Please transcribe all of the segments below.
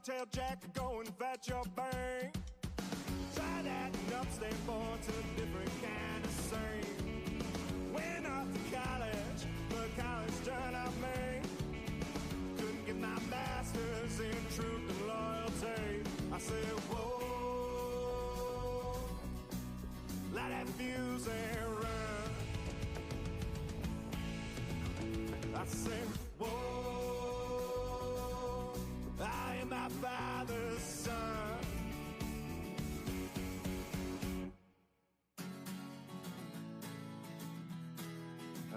dog-tailed jack, go and fetch your bank. Try that and upstate for to a different kind of sing. Went off to college, but college turned out me. Couldn't get my master's in truth and loyalty. I said, whoa, light that fuse and run. I said, whoa, I am my father's son.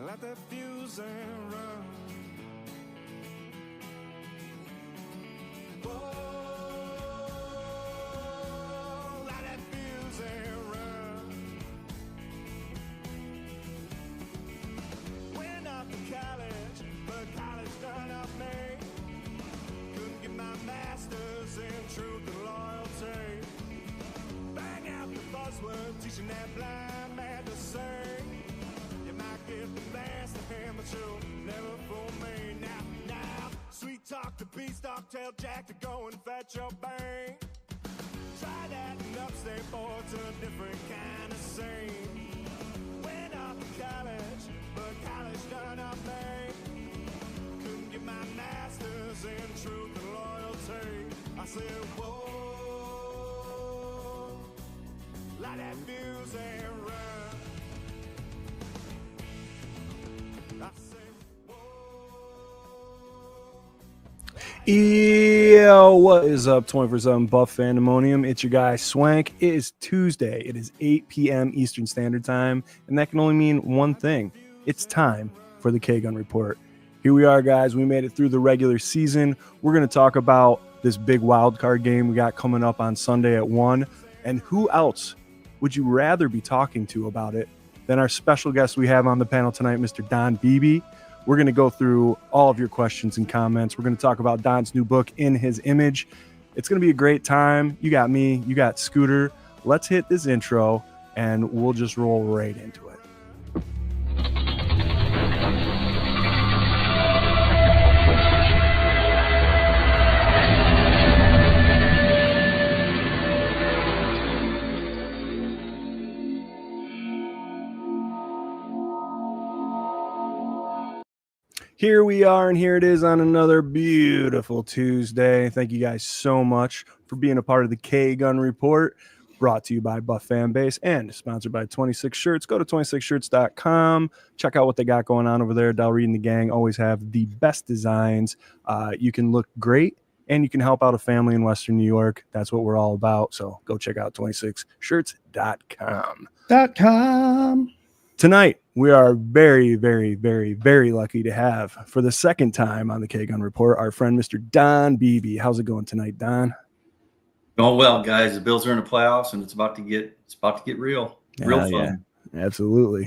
Light that fuse and run. Whoa, light that fuse and run. Went off to college, but college done up me. Couldn't get my master's in truth and loyalty. Bang out the buzzword, teaching that blind man to sing. You might get the best of him, but you'll never fool me. Now, sweet talk to beast, dog-tailed jack to go and fetch your bank. Try that and upstate for to a different kind of scene. Went off to college, but college done up me. Couldn't get my master's in truth and loyalty. I said, whoa, light that fuse and run. I said, Yo, what is up, 24/7 Buff Fandemonium? It's your guy Swank. It is Tuesday. It is 8 p.m. Eastern Standard Time, and that can only mean one thing. It's time for the K-Gun Report. Here we are, guys. We made it through the regular season. We're going to talk about this big wild card game we got coming up on Sunday at 1, and who else would you rather be talking to about it than our special guest we have on the panel tonight, Mr. Don Beebe. We're going to go through all of your questions and comments. We're going to talk about Don's new book, In His Image. It's going to be a great time. You got me. You got Scooter. Let's hit this intro, and we'll just roll right into it. Here we are, and here it is on another beautiful Tuesday. Thank you guys so much for being a part of the K-Gun Report, brought to you by Buff Fanbase and sponsored by 26 Shirts. Go to 26shirts.com. Check out what they got going on over there. Del Reed and the gang always have the best designs. You can look great, and you can help out a family in Western New York. That's what we're all about. So go check out 26shirts.com. Tonight, we are very, very, very, very lucky to have, for the second time on the K-Gun Report, our friend Mr. Don Beebe. How's it going tonight, Don? Going well, guys. The Bills are in the playoffs, and it's about to get real fun. Yeah. Absolutely.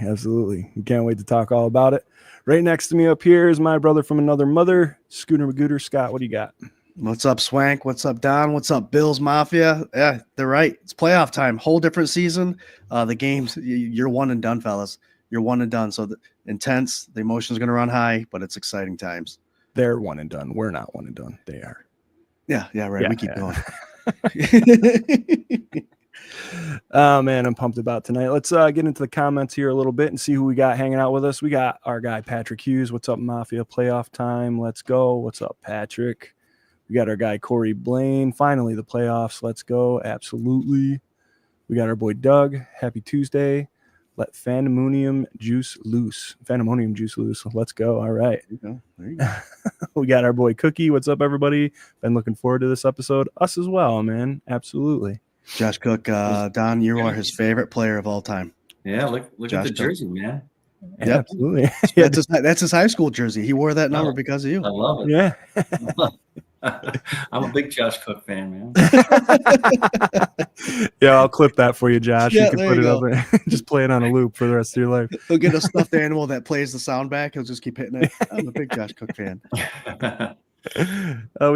We can't wait to talk all about it. Right next to me up here is my brother from another mother, Scooter Magooter. Scott, what do you got? What's up, Swank? What's up, Don? What's up, Bills Mafia? Yeah, they're right. It's playoff time. Whole different season. The games, you're one and done, fellas. You're one and done. So the intense, the emotions are going to run high, but it's exciting times. They're one and done. We're not one and done. They are. Yeah, right. Yeah, we keep going. Oh, man, I'm pumped about tonight. Let's get into the comments here a little bit and see who we got hanging out with us. We got our guy, Patrick Hughes. What's up, Mafia? Playoff time. Let's go. What's up, Patrick? We got our guy, Corey Blaine. Finally, the playoffs. Let's go. Absolutely. We got our boy, Doug. Happy Tuesday. Let Fandemonium juice loose. Let's go. All right. There you go. We got our boy, Cookie. What's up, everybody? Been looking forward to this episode. Us as well, man. Absolutely. Josh Cook, Don, you are his favorite player of all time. Yeah, look at the jersey, man. Yep. Absolutely. That's his high school jersey. He wore that number because of you. I love it. Yeah. I'm a big Josh Cook fan, man. Yeah, I'll clip that for you, Josh. Yeah, you can there put you it go. up and just play it on a loop for the rest of your life. He'll get a stuffed animal that plays the sound back. He'll just keep hitting it. I'm a big Josh Cook fan. We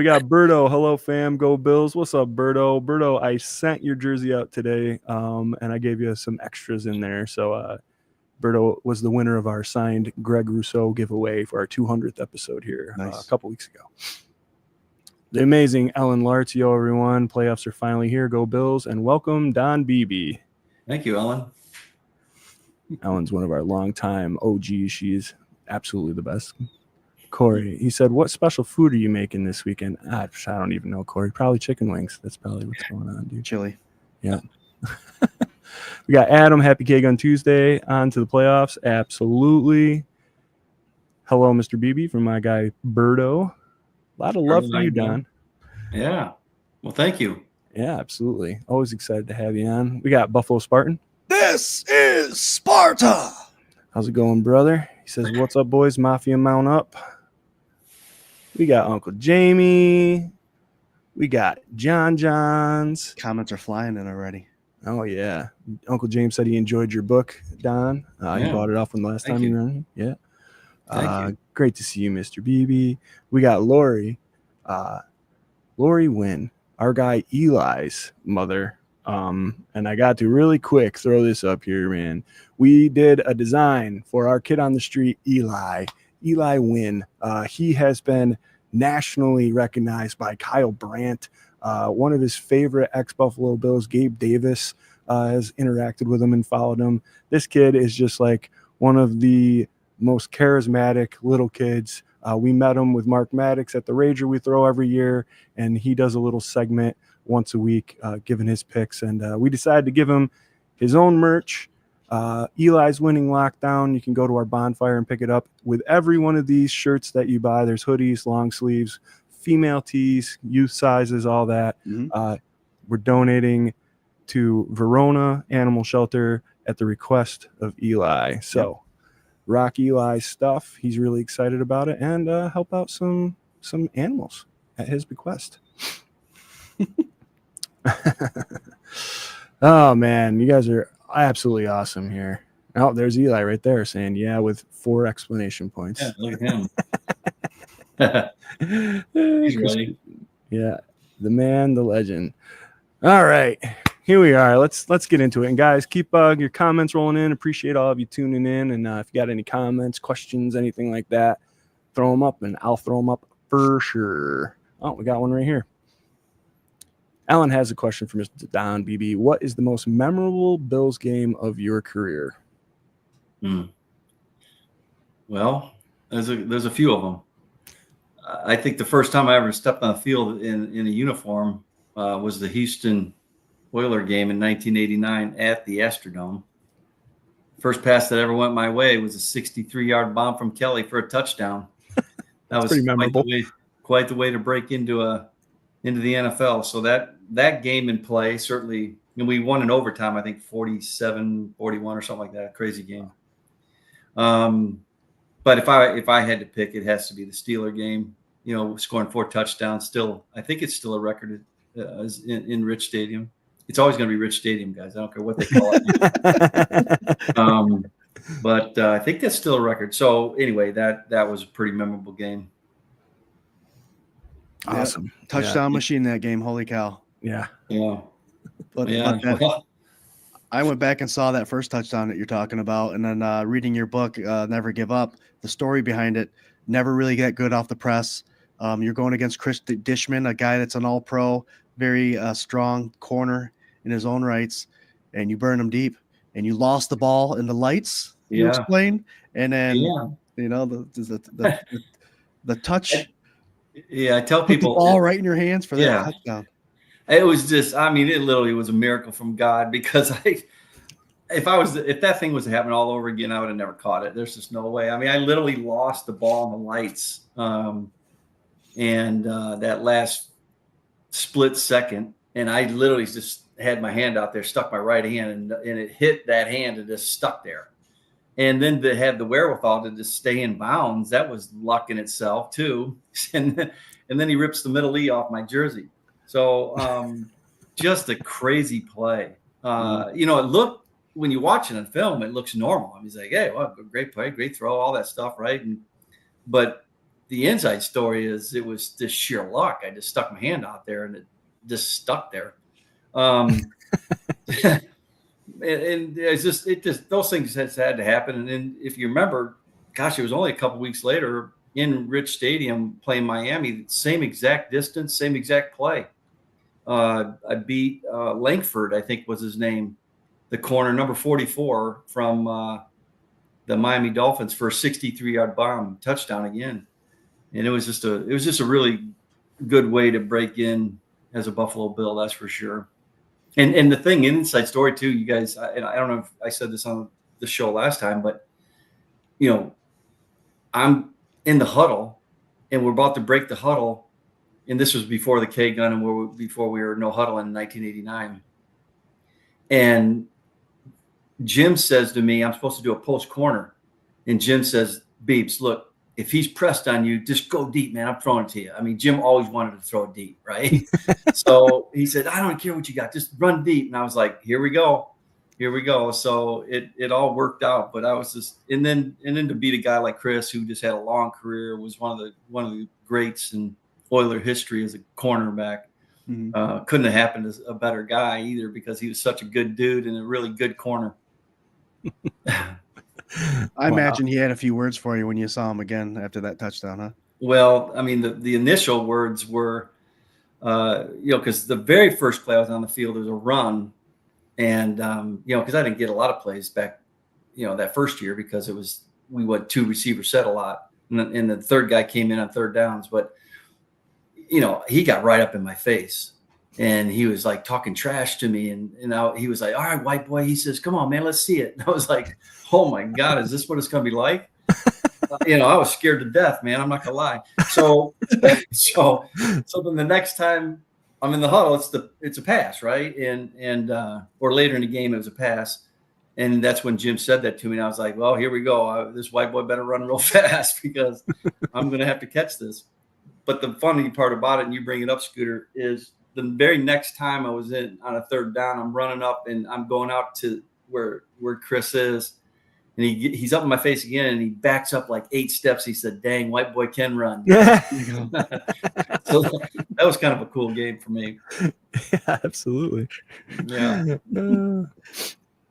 got Berto. Hello, fam. Go Bills. What's up, Berto? Berto, I sent your jersey out today, and I gave you some extras in there. So Berto was the winner of our signed Greg Rousseau giveaway for our 200th episode here Nice. a couple weeks ago. The amazing Ellen Lartio, everyone. Playoffs are finally here. Go Bills, and welcome Don Beebe. Thank you, Ellen. Ellen's one of our longtime OGs. She's absolutely the best. Corey, he said, what special food are you making this weekend? I don't even know, Corey. Probably chicken wings. That's probably what's going on, dude. Chili. Yeah. We got Adam, happy cake on Tuesday. On to the playoffs. Absolutely. Hello, Mr. Beebe, from my guy, Birdo. A lot of love for you, Don. Yeah. Well, thank you. Yeah, absolutely. Always excited to have you on. We got Buffalo Spartan. This is Sparta. How's it going, brother? He says, what's up, boys? Mafia mount up. We got Uncle Jamie. We got John Johns. Comments are flying in already. Oh, yeah. Uncle James said he enjoyed your book, Don. He bought it off from the last time you were on. Yeah. Thank you. Great to see you, Mr. Beebe. We got Lori. Lori Wynn, our guy Eli's mother. And I got to really quick throw this up here, man. We did a design for our kid on the street, Eli Wynn. He has been nationally recognized by Kyle Brandt. One of his favorite ex-Buffalo Bills, Gabe Davis, has interacted with him and followed him. This kid is just like one of the most charismatic little kids. We met him with Mark Maddox at the Rager we throw every year, and he does a little segment once a week giving his picks. And we decided to give him his own merch. Eli's Winning Lockdown. You can go to our bonfire and pick it up. With every one of these shirts that you buy, there's hoodies, long sleeves, female tees, youth sizes, all that. Mm-hmm. We're donating to Verona Animal Shelter at the request of Eli. So rock Eli's stuff. He's really excited about it, and help out some animals at his bequest. Oh, man, you guys are absolutely awesome here. Oh, there's Eli right there saying, yeah, with 4 exclamation points. Yeah, look at him. He's ready. Yeah, the man, the legend. All right, here we are. Let's get into it. And guys, keep your comments rolling in. Appreciate all of you tuning in. And if you got any comments, questions, anything like that, throw them up, and I'll throw them up for sure. Oh, we got one right here. Alan has a question for Mr. Don Beebe. What is the most memorable Bills game of your career? Well, there's a few of them. I think the first time I ever stepped on the field in a uniform was the Houston Oiler game in 1989 at the Astrodome. First pass that ever went my way was a 63-yard bomb from Kelly for a touchdown. That was pretty memorable. Quite the way to break into the NFL. So that game in play, certainly, and we won in overtime, I think 47-41 or something like that. Crazy game. But if I had to pick, it has to be the Steeler game. You know, scoring 4 touchdowns. Still, I think it's still a record in Rich Stadium. It's always going to be Rich Stadium, guys. I don't care what they call it. But I think that's still a record. So anyway, that was a pretty memorable game. Awesome. Touchdown machine that game. Holy cow. Yeah. But I went back and saw that first touchdown that you're talking about, and then reading your book, Never Give Up, the story behind it, never really get good off the press. You're going against Chris Dishman, a guy that's an all-pro, very strong corner in his own rights, and you burn him deep, and you lost the ball in the lights, you explained, and then, you know, the touch. Yeah, I tell people. Put the ball right in your hands for that touchdown. It was just, I mean, it literally was a miracle from God, because if that thing was happening all over again, I would have never caught it. There's just no way. I mean, I literally lost the ball in the lights. And that last split second, and I literally just had my hand out there, stuck my right hand, and it hit that hand and just stuck there. And then to have the wherewithal to just stay in bounds, that was luck in itself too. And then he rips the middle E off my jersey. So just a crazy play. You know, it looked, when you watch it on film, it looks normal. I mean, he's like, hey, well, great play, great throw, all that stuff, right? But the inside story is it was just sheer luck. I just stuck my hand out there, and it just stuck there. And it's just those things had to happen. And then if you remember, gosh, it was only a couple weeks later, in Rich Stadium playing Miami, same exact distance, same exact play. I beat Langford, I think was his name, the corner, number 44 from the Miami Dolphins for a 63-yard bomb touchdown again. And it was just a really good way to break in as a Buffalo Bill, that's for sure. And the thing, inside story too, you guys, and I don't know if I said this on the show last time, but I'm in the huddle and we're about to break the huddle. And this was before the K gun and before we were no huddle in 1989. And Jim says to me, I'm supposed to do a post corner. And Jim says, Beebs, look, if he's pressed on you, just go deep, man. I'm throwing it to you. I mean, Jim always wanted to throw it deep, right? So he said, I don't care what you got. Just run deep. And I was like, here we go. Here we go. So it all worked out. But I was just – and then to beat a guy like Chris who just had a long career, was one of the greats in Oiler history as a cornerback. Mm-hmm. Couldn't have happened as a better guy either because he was such a good dude and a really good corner. I imagine he had a few words for you when you saw him again after that touchdown, huh? Well, I mean, the initial words were, because the very first play I was on the field was a run. And, because I didn't get a lot of plays back, that first year because we went 2 receiver set a lot. And the third guy came in on third downs. But, he got right up in my face. And he was like talking trash to me. And he was like, all right, white boy. He says, come on, man, let's see it. And I was like, oh, my God, is this what it's going to be like? I was scared to death, man. I'm not going to lie. So then the next time I'm in the huddle, it's a pass, right? And or later in the game, it was a pass. And that's when Jim said that to me. And I was like, well, here we go. This white boy better run real fast because I'm going to have to catch this. But the funny part about it, and you bring it up, Scooter, is the very next time I was in on a third down, I'm running up and I'm going out to where Chris is. And he's up in my face again and he backs up like 8 steps. He said, dang, white boy can run. Yeah. So that was kind of a cool game for me. Yeah, absolutely. Yeah. The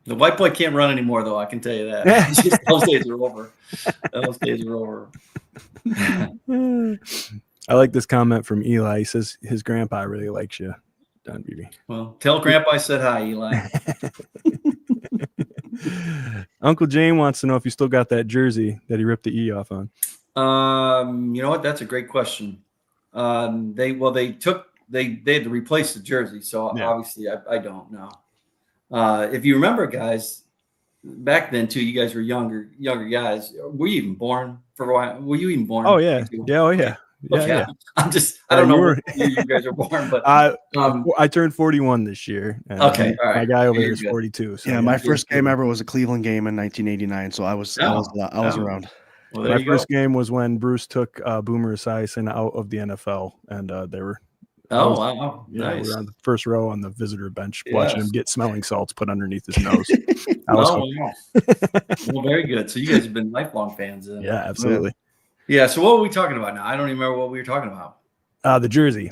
white boy can't run anymore, though. I can tell you that. Those days are over. Those days are over. I like this comment from Eli. He says his grandpa really likes you, Don Beebe. Well, tell grandpa I said hi, Eli. Uncle Jane wants to know if you still got that jersey that he ripped the E off on. You know what? That's a great question. They had to replace the jersey, so yeah. Obviously I don't know. If you remember, guys, back then too, you guys were younger guys. Were you even born for a while? Were you even born? Oh yeah, yeah, oh yeah. Okay. Yeah. I don't know where you guys are born, but I turned 41 this year. Okay, all right. My guy over there is 42. So yeah, my first game ever was a Cleveland game in 1989, so I was around. Well, my first game was when Bruce took Boomer Esiason out of the NFL, and they were. Oh wow! Yeah, nice. we were on the first row on the visitor bench, watching him get smelling salts put underneath his nose. Wow. Well, very good. So you guys have been lifelong fans. Yeah, absolutely. Yeah. So what were we talking about now? I don't even remember what we were talking about. The jersey.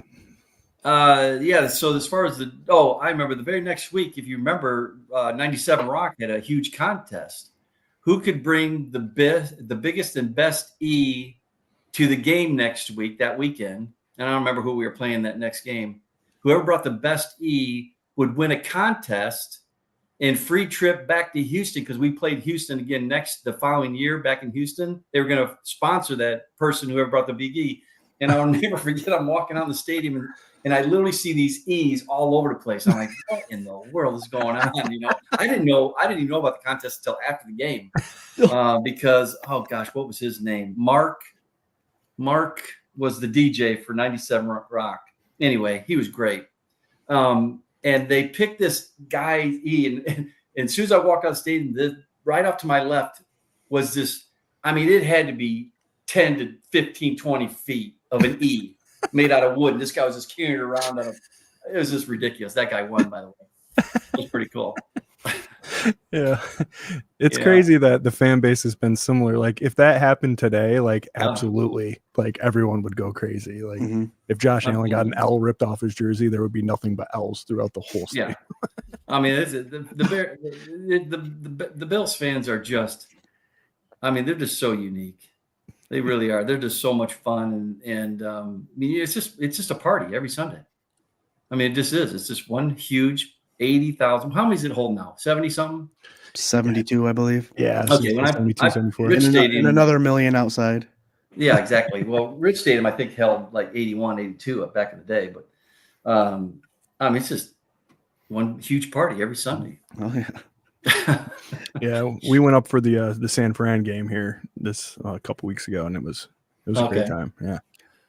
Yeah. So as far as I remember the very next week, if you remember, 97 Rock had a huge contest. Who could bring the biggest and best E to the game next week, that weekend? And I don't remember who we were playing that next game. Whoever brought the best E would win a contest and free trip back to Houston, because we played Houston again the following year back in Houston. They were going to sponsor that person, whoever brought the big E. And I'll never forget, I'm walking out the stadium and I literally see these E's all over the place. I'm like, what in the world is going on? I didn't even know about the contest until after the game because, oh gosh, what was his name? Mark was the DJ for 97 Rock. Anyway, he was great. And they picked this guy E, and as soon as I walked out of the stadium, right off to my left was this. I mean, it had to be 10 to 15, 20 feet of an E made out of wood. And this guy was just carrying it around. It was just ridiculous. That guy won, by the way. It was pretty cool. Yeah, it's crazy that the fan base has been similar. Like if that happened today, like absolutely, like everyone would go crazy. Like if Josh Allen got an L ripped off his jersey, there would be nothing but L's throughout the whole stadium. Yeah, I mean, the Bills fans are just, I mean, they're just so unique. They really are. They're just so much fun, and I mean, it's just a party every Sunday. I mean, it just is. It's just one huge 80,000. How many is it hold now? 70 something? 72, I believe. Yeah. Okay, when 72, 74. Rich And Stadium, another million outside. yeah, exactly. Well, Rich Stadium, I think, held like 81, 82 up back in the day. But I mean, it's just one huge party every Sunday. Oh yeah. Yeah, we went up for the San Fran game here this a couple weeks ago, and it was a great time. Yeah.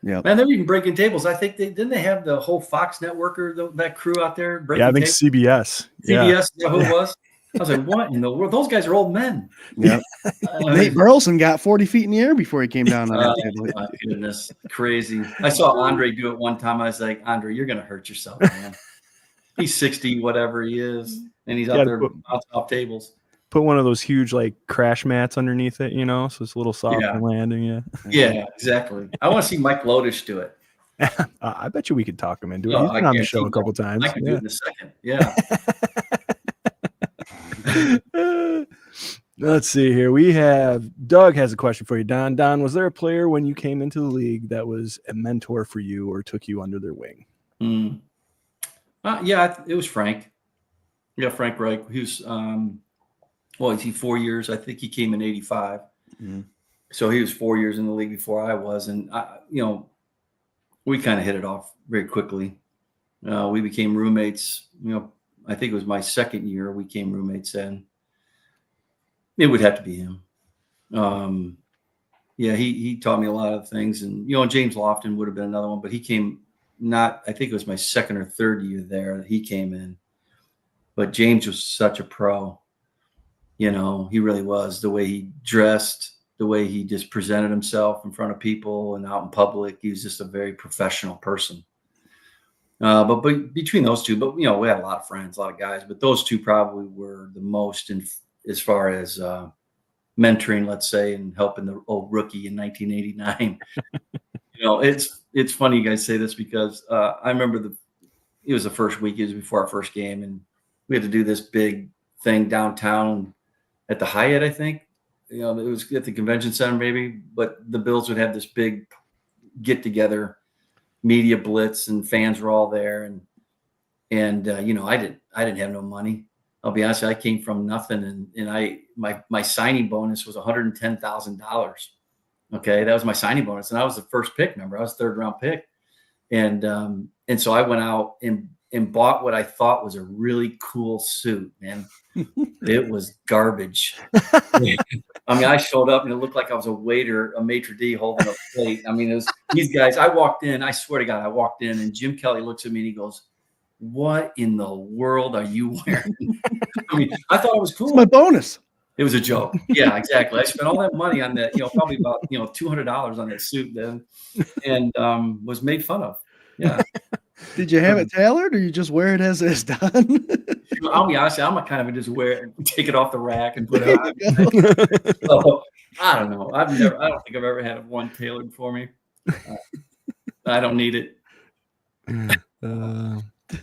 Yeah. Man, they're even breaking tables. I think didn't they have the whole Fox network or that crew out there breaking Yeah, I think tables? CBS. CBS, is that who it was? I was like, what in the world? Those guys are old men. Yeah. Nate Burleson got 40 feet in the air before he came down on that table. My goodness, crazy. I saw Andre do it one time. I was like, Andre, you're going to hurt yourself, man. He's 60, whatever he is, and he's out there off tables. Put one of those huge like crash mats underneath it, so it's a little soft for landing. Yeah. Yeah, exactly. I want to see Mike Lotish do it. I bet you we could talk him into it. He's been on the show a couple times. I can do it in a second. Yeah. Let's see here. We have Doug has a question for you, Don. Don, was there a player when you came into the league that was a mentor for you or took you under their wing? Yeah, it was Frank. Yeah, Frank Reich. He was, is he 4 years? I think he came in 85. Mm-hmm. So he was 4 years in the league before I was. And, we kind of hit it off very quickly. We became roommates. I think it was my second year we became roommates then. It would have to be him. Yeah, he taught me a lot of things. And, James Lofton would have been another one, but he came I think it was my second or third year there that he came in. But James was such a pro. He really was. The way he dressed, the way he just presented himself in front of people and out in public. He was just a very professional person. But between those two, we had a lot of friends, a lot of guys, but those two probably were the most as far as mentoring, let's say, and helping the old rookie in 1989. It's funny you guys say this because I remember it was the first week, it was before our first game, and we had to do this big thing downtown at the Hyatt, I think. It was at the convention center maybe, but the Bills would have this big get together, media blitz, and fans were all there. And I didn't have no money. I'll be honest, I came from nothing. And my signing bonus was $110,000. Okay. That was my signing bonus. And I was the first pick, remember, I was third round pick. And so I went out and bought what I thought was a really cool suit, man. It was garbage. I mean, I showed up and it looked like I was a waiter, a maitre d' holding a plate. I mean, it was these guys. I walked in, I swear to God, I walked in and Jim Kelly looks at me and he goes, "What in the world are you wearing?" I mean, I thought it was cool. It's my bonus. It was a joke. Yeah, exactly. I spent all that money on that, probably about, $200 on that suit then, and was made fun of. Yeah. Did you have it tailored or you just wear it as it's done? I'll be honest, I'm a kind of just take it off the rack and put it on. So, I don't know. I don't think I've ever had one tailored for me. I don't need it.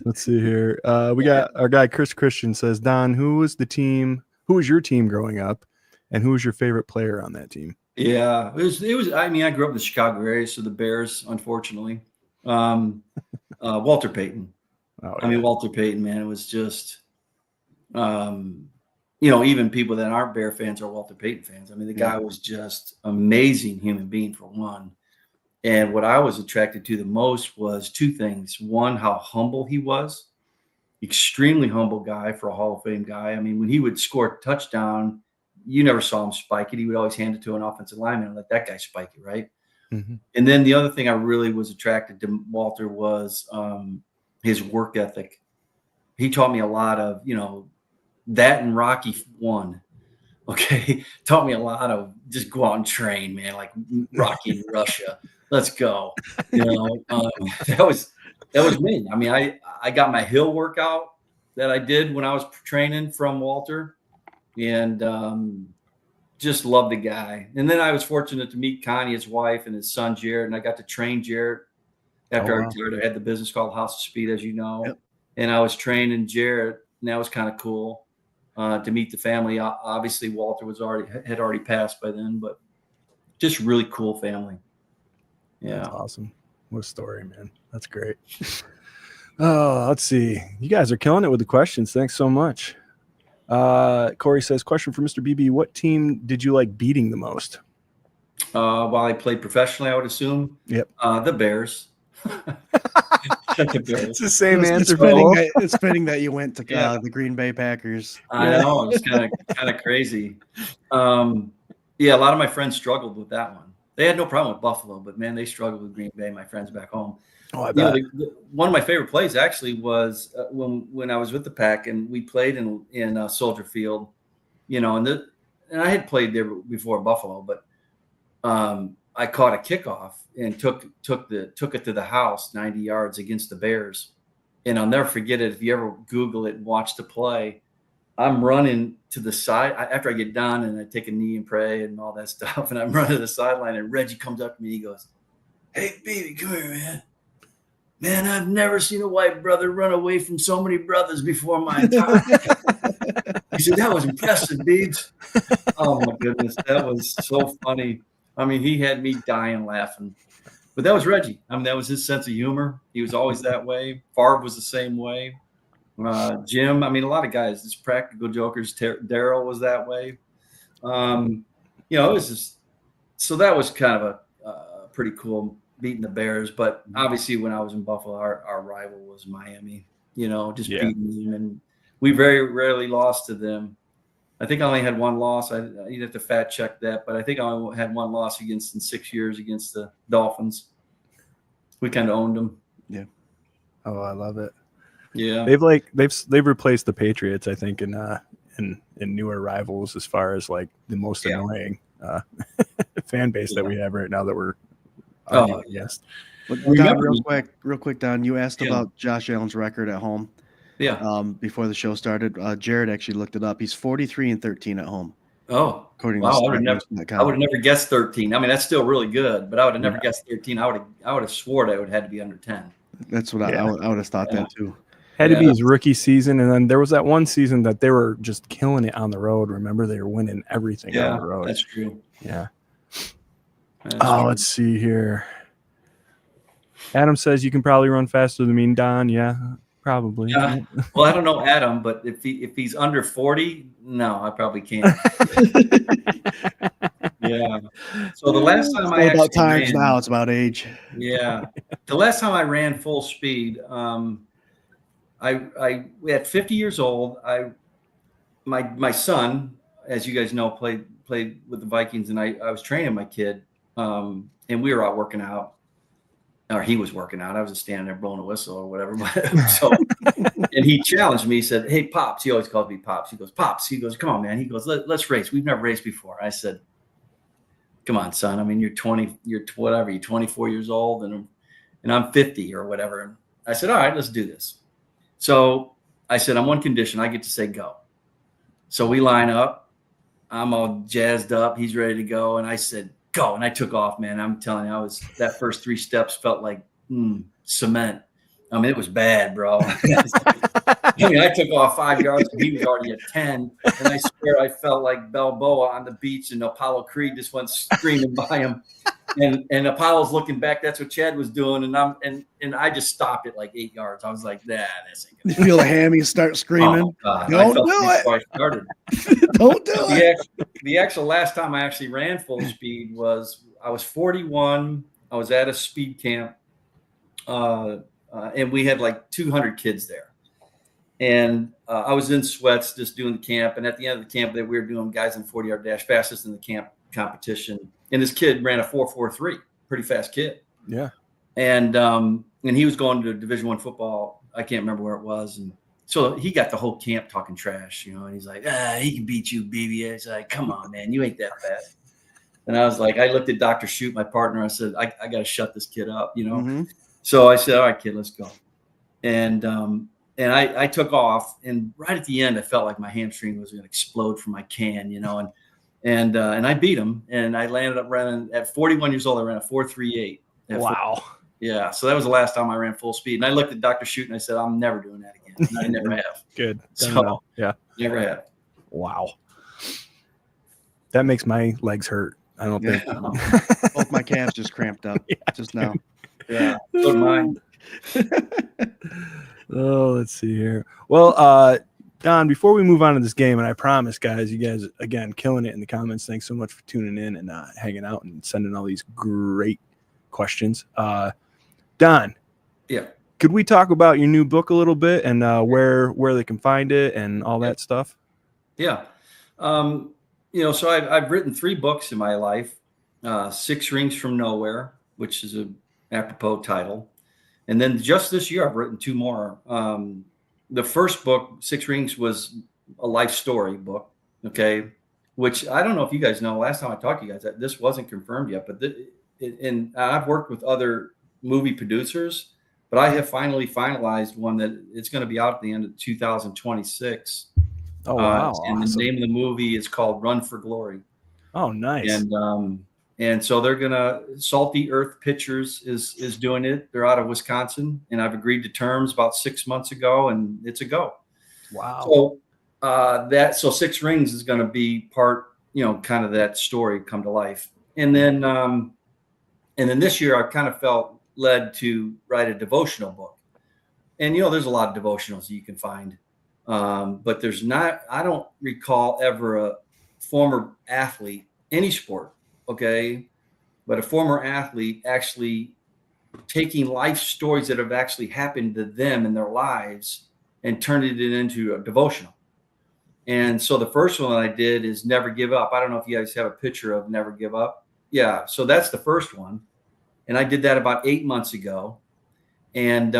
Let's see here. We got our guy Chris Christian says, Don, who was your team growing up, and who was your favorite player on that team? Yeah, it was. I mean, I grew up in the Chicago area, so the Bears, unfortunately. Walter Payton. Oh, yeah. I mean, Walter Payton, man, it was just, even people that aren't Bear fans are Walter Payton fans. I mean, the guy was just amazing human being for one. And what I was attracted to the most was two things. One, how humble he was. Extremely humble guy for a Hall of Fame guy. I mean, when he would score a touchdown, you never saw him spike it. He would always hand it to an offensive lineman and let that guy spike it, right? Mm-hmm. And then the other thing I really was attracted to Walter was his work ethic. He taught me a lot of, that and Rocky 1. Okay. Taught me a lot of just go out and train, man, like Rocky in Russia. Let's go. That was me. I mean, I got my hill workout that I did when I was training from Walter, and just loved the guy. And then I was fortunate to meet Connie, his wife, and his son, Jarrod, and I got to train Jarrod after I retired. I had the business called House of Speed, as you know, and I was training Jarrod, and that was kind of cool to meet the family. Obviously, Walter had already passed by then, but just really cool family. That's Yeah. awesome. What a story, man. That's great. Oh, let's see. You guys are killing it with the questions. Thanks so much. Corey says, question for Mr. Beebe. What team did you like beating the most? While I played professionally, I would assume. Yep. The Bears. The Bears. It's the same answer. It's fitting that you went to the Green Bay Packers. I know. It's kind of crazy. Yeah, a lot of my friends struggled with that one. They had no problem with Buffalo, but man, they struggled with Green Bay. My friends back home. Oh, I bet. One of my favorite plays actually was when I was with the Pack and we played in Soldier Field, and I had played there before Buffalo, but I caught a kickoff and took it to the house 90 yards against the Bears, and I'll never forget it. If you ever Google it and watch the play, I'm running to the side after I get done and I take a knee and pray and all that stuff, and I'm running to the sideline and Reggie comes up to me. He goes, "Hey, baby, come here, man. Man, I've never seen a white brother run away from so many brothers before my time." He said, "That was impressive, Beebs." Oh, my goodness. That was so funny. I mean, he had me dying laughing. But that was Reggie. I mean, that was his sense of humor. He was always that way. Favre was the same way. Jim, I mean, a lot of guys, just practical jokers. Daryl was that way. It was just – so that was kind of a pretty cool – beating the Bears, but obviously when I was in Buffalo, our rival was Miami, just beating them, and we very rarely lost to them. I think I only had one loss. You'd have to fact check that, but I think I only had one loss in 6 years against the Dolphins. We kind of owned them. Yeah. Oh, I love it. Yeah. They've replaced the Patriots, I think, in newer rivals as far as like the most annoying fan base that we have right now that we're. Yes. Don, real quick, Don, you asked about Josh Allen's record at home. Yeah. Before the show started, Jarrod actually looked it up. He's 43-13 at home. Oh, according wow! to I would have never guessed 13. I mean, that's still really good, but I would have never guessed 13. I would have swore that it would have to be under 10. That's what I would have thought that too. Had to be his rookie season, and then there was that one season that they were just killing it on the road. Remember, they were winning everything on the road. That's true. Yeah. Let's see here. Adam says you can probably run faster than me, Don. Yeah, probably. Well, I don't know Adam, but if he's under 40, no, I probably can't. Yeah. So the last time I about times now, it's about age. Yeah. The last time I ran full speed, I at 50 years old, my son, as you guys know, played with the Vikings, and I was training my kid. And we were out working out, or he was working out. I was just standing there blowing a whistle or whatever. And he challenged me. He said, "Hey, Pops." He always calls me Pops. He goes, "Pops." He goes, "Come on, man." He goes, let's race. We've never raced before. I said, "Come on, son. I mean, you're 20, you're 24 years old, and I'm 50 or whatever." And I said, "All right, let's do this." So I said, "On one condition, I get to say go." So we line up. I'm all jazzed up. He's ready to go. And I said, "Go." And I took off, man. I'm telling you, that first 3 steps felt like cement. I mean, it was bad, bro. I took off 5 yards and he was already at 10. And I swear I felt like Balboa on the beach, and Apollo Creed just went screaming by him. And Apollo's looking back. That's what Chad was doing. And I just stopped at like 8 yards. I was like, "Nah, this ain't gonna." You feel the hammies start screaming. Oh, God. Don't do it. I started. Don't do it. The actual last time I actually ran full speed was I was 41. I was at a speed camp, and we had like 200 kids there. And I was in sweats just doing the camp. And at the end of the camp, we were doing guys in 40-yard dash, fastest in the camp competition. And this kid ran a 4.43, pretty fast kid. Yeah. And he was going to Division I football. I can't remember where it was. And so he got the whole camp talking trash, and he's like, "He can beat you, Beebe." I was like, "Come on, man, you ain't that fast." And I was like, I looked at Dr. Shute, my partner. I said, I got to shut this kid up, Mm-hmm. So I said, "All right, kid, let's go." And I took off, and right at the end, I felt like my hamstring was going to explode from my can, and I beat him, and I landed up running at 41 years old. I ran a 4.38. Wow. Yeah. So that was the last time I ran full speed. And I looked at Dr. Shute and I said, "I'm never doing that again." And I never have. Good. So yeah. Never have. Wow. That makes my legs hurt I don't think. Both my calves just cramped up just now. Yeah, so did mine. Oh, let's see here. Well, Don, before we move on to this game, and I promise, guys, you guys, again, killing it in the comments. Thanks so much for tuning in and hanging out and sending all these great questions. Don, Yeah. could we talk about your new book a little bit and where they can find it and all that stuff? Yeah. So I've written 3 books in my life. 6 Rings from Nowhere, which is a apropos title. And then just this year, I've written 2 more. The first book, 6 Rings, was a life story book. Okay. Which I don't know if you guys know, last time I talked to you guys, that this wasn't confirmed yet, but and I've worked with other movie producers, but I have finally finalized one that it's going to be out at the end of 2026. Oh, wow. And awesome. the name of the movie is called Run for Glory. Oh, nice. And so they're gonna Salty Earth Pictures is doing it. They're out of Wisconsin, and I've agreed to terms about 6 months ago, and it's a go. Wow. So 6 Rings is going to be part, kind of that story come to life. And then this year I kind of felt led to write a devotional book. And there's a lot of devotionals you can find. But I don't recall ever a former athlete, any sport, okay, but a former athlete actually taking life stories that have actually happened to them in their lives and turning it into a devotional. And so the first one I did is Never Give Up. I don't know if you guys have a picture of Never Give Up. Yeah, so that's the first one. And I did that about 8 months ago. And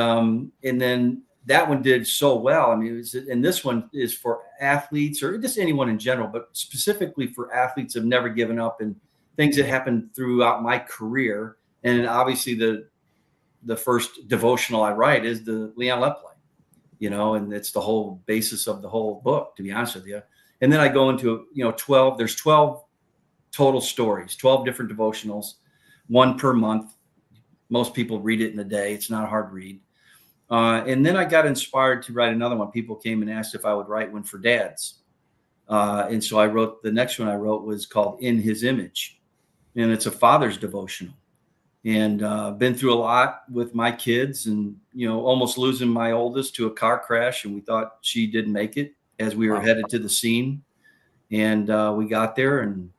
then that one did so well. I mean, and this one is for athletes or just anyone in general, but specifically for athletes who have never given up and things that happened throughout my career. And obviously the first devotional I write is the Leon Lett play, and it's the whole basis of the whole book, to be honest with you. And then I go into, 12 total stories, 12 different devotionals, 1 per month. Most people read it in a day. It's not a hard read. And then I got inspired to write another one. People came and asked if I would write one for dads. And so the next one I wrote was called In His Image. And it's a father's devotional. And been through a lot with my kids and, almost losing my oldest to a car crash. And we thought she didn't make it as we were headed to the scene. And we got there and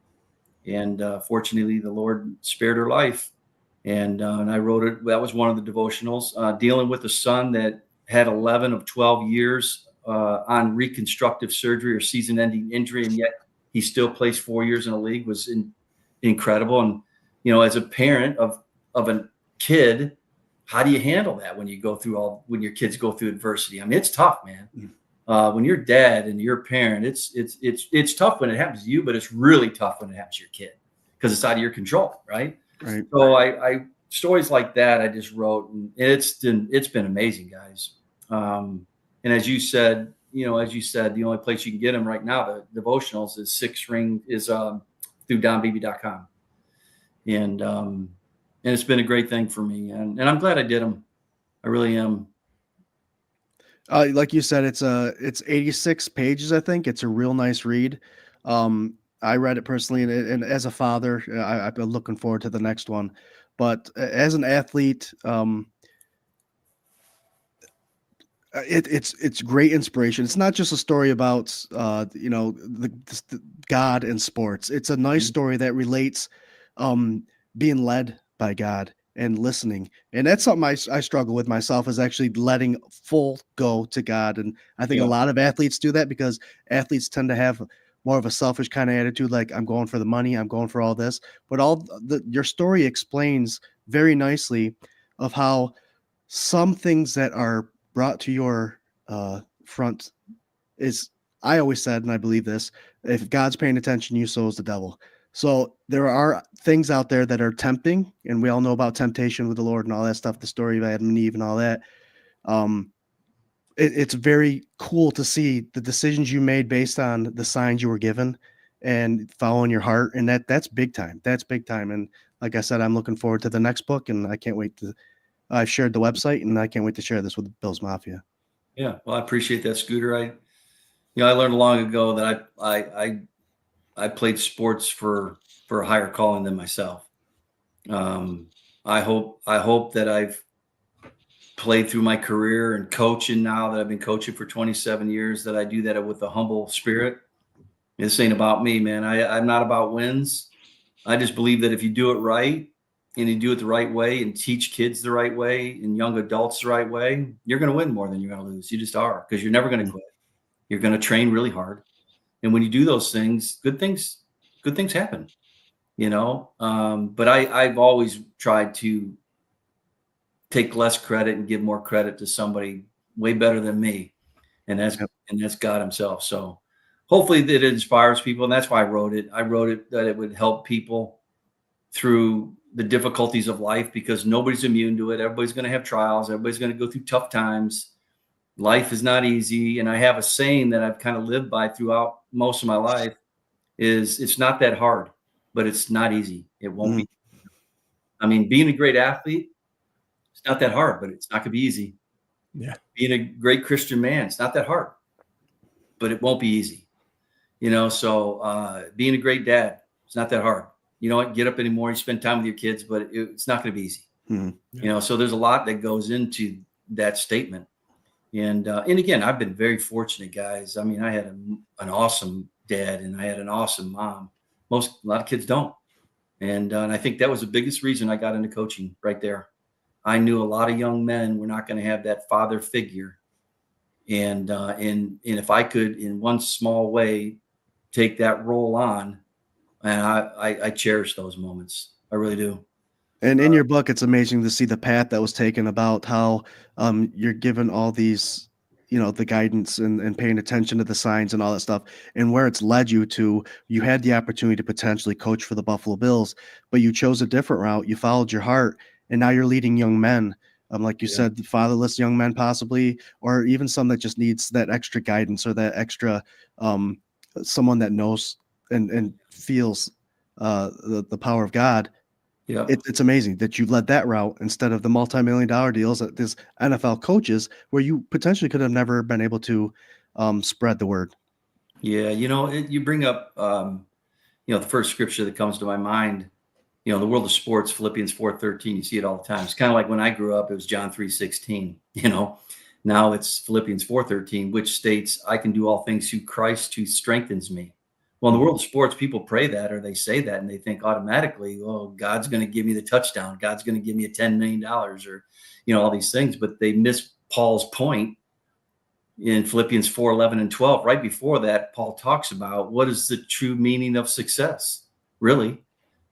fortunately the Lord spared her life. And I wrote it. That was one of the devotionals, dealing with a son that had 11 of 12 years on reconstructive surgery or season-ending injury, and yet he still plays 4 years in a league was incredible. And as a parent of a kid, how do you handle that when when your kids go through adversity? I mean, it's tough, man. When you're dad and you're a parent, it's tough when it happens to you, but it's really tough when it happens to your kid because it's out of your control, right? Right. So I stories like that I just wrote, and it's been amazing, guys. And as you said, the only place you can get them right now, the devotionals, is 6 Ring is through donbeebe.com, and it's been a great thing for me, and I'm glad I did them. I really am. Like you said, it's 86 pages. I think it's a real nice read. I read it personally, and as a father, I've been looking forward to the next one. But as an athlete, it's great inspiration. It's not just a story about the God and sports. It's a nice story that relates being led by God and listening. And that's something I struggle with myself, is actually letting full go to God. And I think a lot of athletes do that because athletes tend to have more of a selfish kind of attitude, like I'm going for the money, I'm going for all this. But your story explains very nicely of how some things that are brought to your front is, I always said, and I believe this, if God's paying attention, so is the devil. So there are things out there that are tempting, and we all know about temptation with the Lord and all that stuff, the story of Adam and Eve and all that. It's very cool to see the decisions you made based on the signs you were given and following your heart. And that's big time. That's big time. And like I said, I'm looking forward to the next book, and I can't wait I've shared the website, and I can't wait to share this with Bill's Mafia. Yeah. Well, I appreciate that, Scooter. I learned long ago that I played sports for a higher calling than myself. I hope that I've played through my career and coaching, now that I've been coaching for 27 years, that I do that with a humble spirit. This ain't about me, man. I'm not about wins. I just believe that if you do it right and you do it the right way and teach kids the right way and young adults the right way, you're going to win more than you're going to lose. You just are, because you're never going to quit. You're going to train really hard. And when you do those things, good things happen, but I've always tried to take less credit and give more credit to somebody way better than me. And that's God himself. So hopefully that it inspires people. And that's why I wrote it. I wrote it that it would help people through the difficulties of life, because nobody's immune to it. Everybody's going to have trials. Everybody's going to go through tough times. Life is not easy. And I have a saying that I've kind of lived by throughout most of my life is, it's not that hard, but it's not easy. It won't be. I mean, being a great athlete, it's not that hard, but it's not going to be easy. Yeah. Being a great Christian man, it's not that hard, but it won't be easy. So being a great dad, it's not that hard. You don't get up anymore, you spend time with your kids, but it's not going to be easy. Mm-hmm. So there's a lot that goes into that statement. And again, I've been very fortunate, guys. I mean, I had an awesome dad and I had an awesome mom. A lot of kids don't. And I think that was the biggest reason I got into coaching right there. I knew a lot of young men were not going to have that father figure. And if I could, in one small way, take that role on, and I cherish those moments. I really do. And in your book, it's amazing to see the path that was taken about how you're given all these, the guidance and paying attention to the signs and all that stuff, and where it's led you to. You had the opportunity to potentially coach for the Buffalo Bills, but you chose a different route. You followed your heart, and now you're leading young men. Like you said, fatherless young men possibly, or even some that just needs that extra guidance or that extra someone that knows and feels the power of God. Yeah, It's amazing that you led that route instead of the multi-million-dollar deals at these NFL coaches, where you potentially could have never been able to spread the word. Yeah, you bring up, the first scripture that comes to my mind. The world of sports, Philippians 4:13. You see it all the time. It's kind of like when I grew up, it was John 3:16. Now it's Philippians 4:13, which states, "I can do all things through Christ who strengthens me." Well, in the world of sports, people pray that, or they say that, and they think automatically, "Oh, God's going to give me the touchdown. God's going to give me a $10 million," or, all these things. But they miss Paul's point in Philippians 4:11 and 12. Right before that, Paul talks about what is the true meaning of success, really.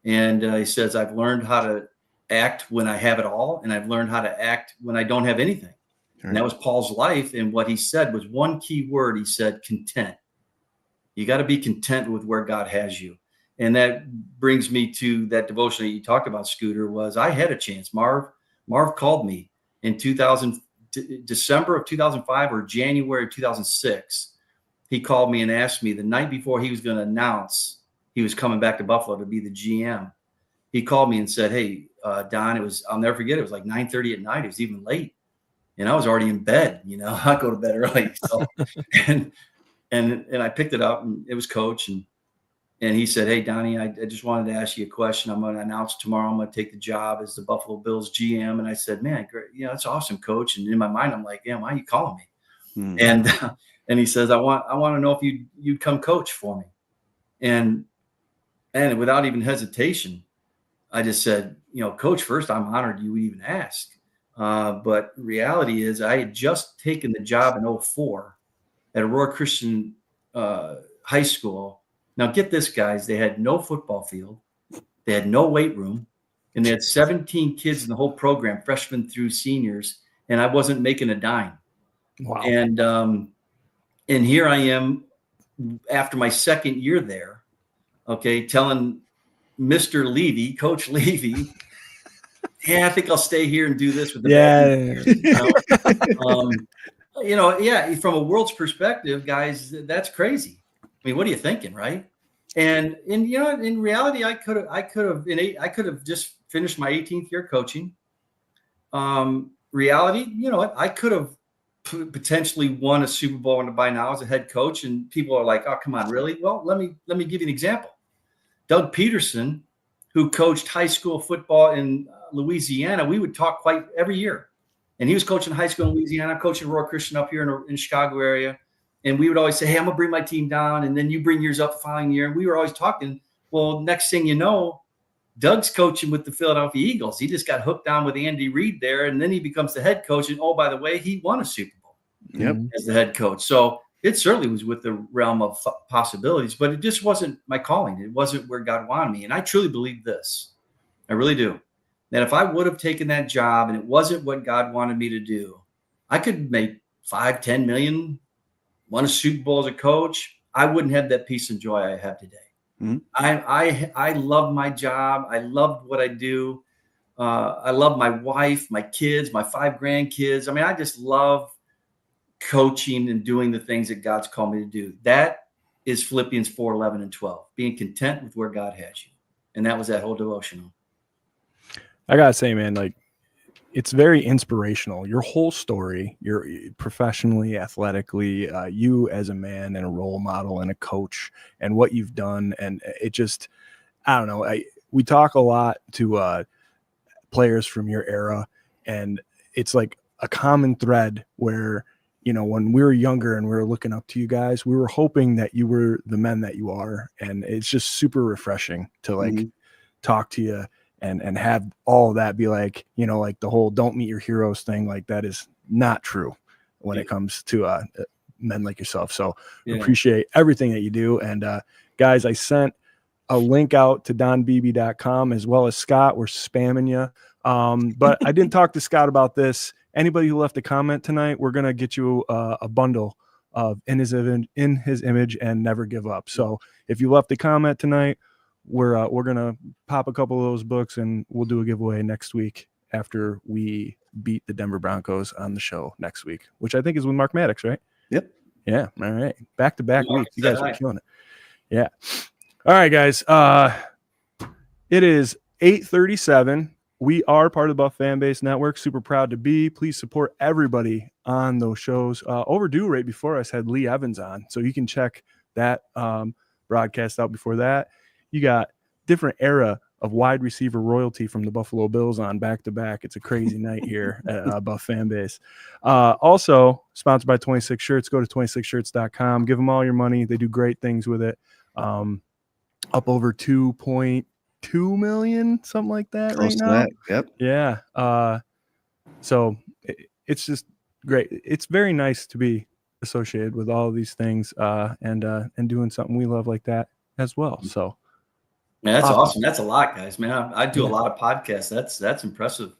And he says, "I've learned how to act when I have it all, and I've learned how to act when I don't have anything." Right. And that was Paul's life. And what he said was one key word. He said, content. You got to be content with where God has you. And that brings me to that devotion that you talked about, Scooter. Was I had a chance. Marv called me in December of 2005 or January of 2006. He called me and asked me the night before he was going to announce he was coming back to Buffalo to be the GM. He called me and said, "Hey, Don, I'll never forget. It was like 9:30 at night. It was even late. And I was already in bed, I go to bed early." So, and I picked it up, and it was Coach. And he said, "Hey, Donnie, I just wanted to ask you a question. I'm going to announce tomorrow I'm going to take the job as the Buffalo Bills GM." And I said, "Man, great. That's awesome, Coach." And in my mind, I'm like, "Yeah, why are you calling me?" And he says, I want to know if you'd come coach for me. And without even hesitation, I just said, "Coach, first, I'm honored you would even ask." But reality is I had just taken the job in 2004 at Aurora Christian High School. Now get this, guys, they had no football field. They had no weight room, and they had 17 kids in the whole program, freshmen through seniors. And I wasn't making a dime. Wow. And here I am after my second year there, telling Mr. Levy, Coach Levy, "Yeah, I think I'll stay here and do this with the band." From a world's perspective, guys, that's crazy. I mean, what are you thinking, right? And in reality, I could have just finished my 18th year coaching. Reality, I could have potentially won a Super Bowl by now as a head coach, and people are like, "Oh, come on, really?" Well, let me give you an example. Doug Peterson, who coached high school football in Louisiana, we would talk quite every year, and he was coaching high school in Louisiana, coaching Royal Christian up here in the Chicago area, and we would always say, "Hey, I'm gonna bring my team down, and then you bring yours up the following year." And we were always talking. Well, next thing you know, Doug's coaching with the Philadelphia Eagles. He just got hooked on with Andy Reid there, and then he becomes the head coach. And, oh, by the way, he won a Super Bowl as the head coach. So it certainly was with the realm of possibilities, but it just wasn't my calling. It wasn't where God wanted me. And I truly believe this. I really do. That if I would have taken that job and it wasn't what God wanted me to do, I could make 5, 10 million, won a Super Bowl as a coach. I wouldn't have that peace and joy I have today. Mm-hmm. I love my job. I love what I do. I love my wife, my kids, my 5 grandkids. I mean, I just love coaching and doing the things that God's called me to do. That is Philippians 4:11 and 12, being content with where God has you. And that was that whole devotional. I gotta say, man, like, it's very inspirational. Your whole story, you're professionally, athletically, you as a man and a role model and a coach, and what you've done. And it just, I don't know. We talk a lot to players from your era, and it's like a common thread where, you know, when we were younger and we were looking up to you guys, we were hoping that you were the men that you are. And it's just super refreshing to like talk to you and have all of that be like, you know, like the whole don't meet your heroes thing. Like, that is not true when it comes to men like yourself. So appreciate everything that you do. And guys, I sent a link out to donbeebe.com as well as Scott. We're spamming you. But I didn't talk to Scott about this. Anybody who left a comment tonight, we're going to get you a bundle of in his image and Never Give Up. So if you left a comment tonight, we're going to pop a couple of those books and we'll do a giveaway next week after we beat the Denver Broncos on the show next week, which I think is with Mark Maddox, right? Yep. Yeah. All right. Back-to-back weeks. You guys are killing it. Yeah. All right, guys. It is 8:37. We are part of the Buff Fan Base Network. Super proud to be. Please support everybody on those shows. Overdue right before us had Lee Evans on, so you can check that broadcast out before that. You got different era of wide receiver royalty from the Buffalo Bills on back-to-back. It's a crazy night here at Buff Fan Base. Also, sponsored by 26 Shirts. Go to 26shirts.com. Give them all your money. They do great things with it. Up over 2.2 million, something like that. Close right now. That. Yep. Yeah. So it's just great. It's very nice to be associated with all of these things and doing something we love like that as well. So. Man, that's awesome. That's a lot, guys. Man, I do a lot of podcasts. That's impressive.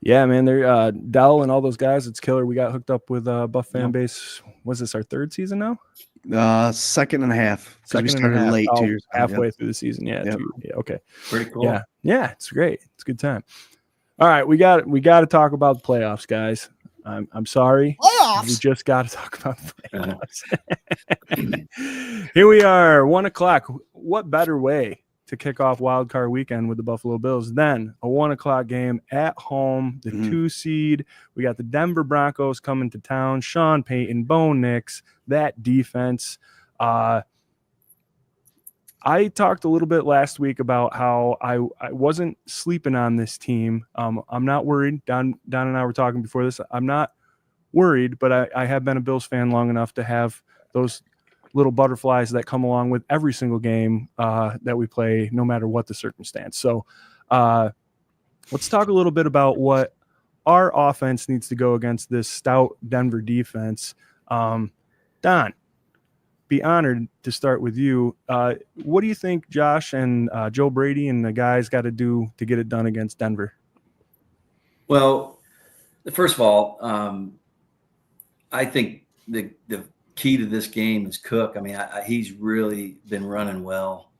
Yeah, man. They're Dell and all those guys. It's killer. We got hooked up with Buff Fan Base. Was this our 3rd season now? Second and a half. Because we started late 2 years ago. Halfway through the season. Yeah. Yep. Yeah. Okay. Pretty cool. Yeah. It's great. It's a good time. All right, we got to talk about the playoffs, guys. I'm sorry. Playoffs. We just got to talk about the playoffs. Here we are, 1:00. What better way to kick off WildCard Weekend with the Buffalo Bills than a 1:00 game at home, the 2 seed. We got the Denver Broncos coming to town. Sean Payton, Bo Nix, that defense. I talked a little bit last week about how I wasn't sleeping on this team. I'm not worried. Don and I were talking before this. I'm not worried, but I have been a Bills fan long enough to have those little butterflies that come along with every single game that we play, no matter what the circumstance. So let's talk a little bit about what our offense needs to go against this stout Denver defense. Don, be honored to start with you. What do you think Josh and Joe Brady and the guys got to do to get it done against Denver? Well, first of all, I think the key to this game is Cook. I mean, he's really been running well.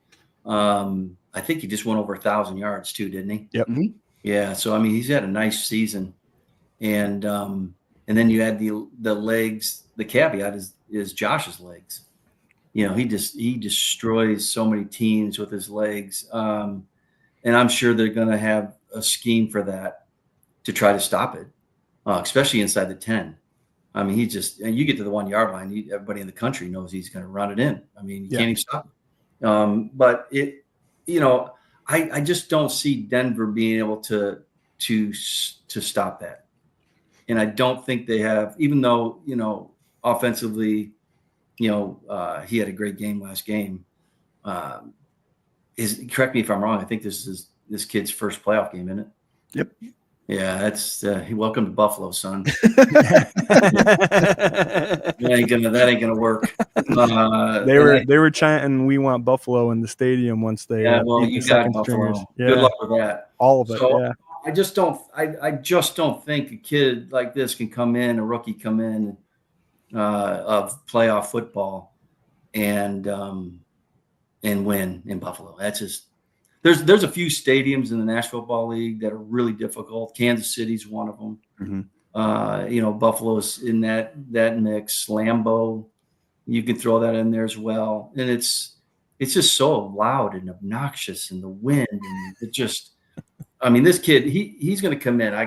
I think he just went over 1,000 yards too, didn't he? Yep. Mm-hmm. Yeah. So I mean, he's had a nice season, and then you add the legs. The caveat is Josh's legs. You know, he destroys so many teams with his legs, and I'm sure they're going to have a scheme for that to try to stop it, especially inside the 10. I mean, and you get to the 1 yard line, everybody in the country knows he's going to run it in. I mean, you can't even stop him. But I just don't see Denver being able to stop that. And I don't think they have, even though, offensively, he had a great game last game. Correct me if I'm wrong. I think this is this kid's first playoff game, isn't it? Yep. Yeah, that's welcome to Buffalo, son. that ain't gonna work. They were chanting, "We want Buffalo" in the stadium once they. You got Buffalo. Yeah. Good luck with that. All of it. So, yeah. I just don't think a kid like this can come in, a rookie come in of playoff football and win in Buffalo. That's just there's a few stadiums in the National Football League that are really difficult. Kansas City's one of them. Mm-hmm. Buffalo's in that mix. Lambeau, you can throw that in there as well. And it's just so loud and obnoxious, and the wind, and it just. I mean, this kid, he's going to come in. I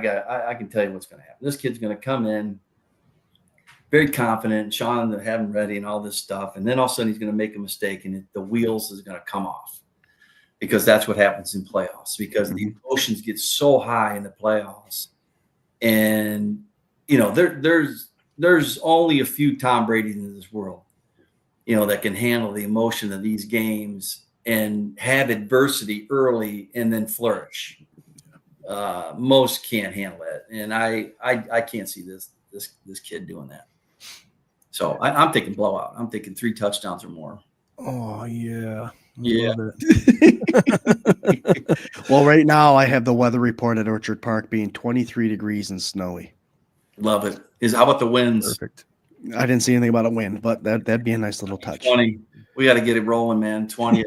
can tell you what's going to happen. This kid's going to come in very confident, Sean to have him ready and all this stuff. And then all of a sudden he's going to make a mistake, and the wheels is going to come off, because that's what happens in playoffs, because the emotions get so high in the playoffs. And, there's only a few Tom Brady's in this world, that can handle the emotion of these games and have adversity early and then flourish. Most can't handle it, and I can't see this kid doing that. So I'm thinking blowout. I'm thinking 3 touchdowns or more. Oh yeah. Yeah. Well, right now I have the weather report at Orchard Park being 23 degrees and snowy. Love it. How about the winds? Perfect. I didn't see anything about a wind, but that'd be a nice little touch. 20. We got to get it rolling, man. 20.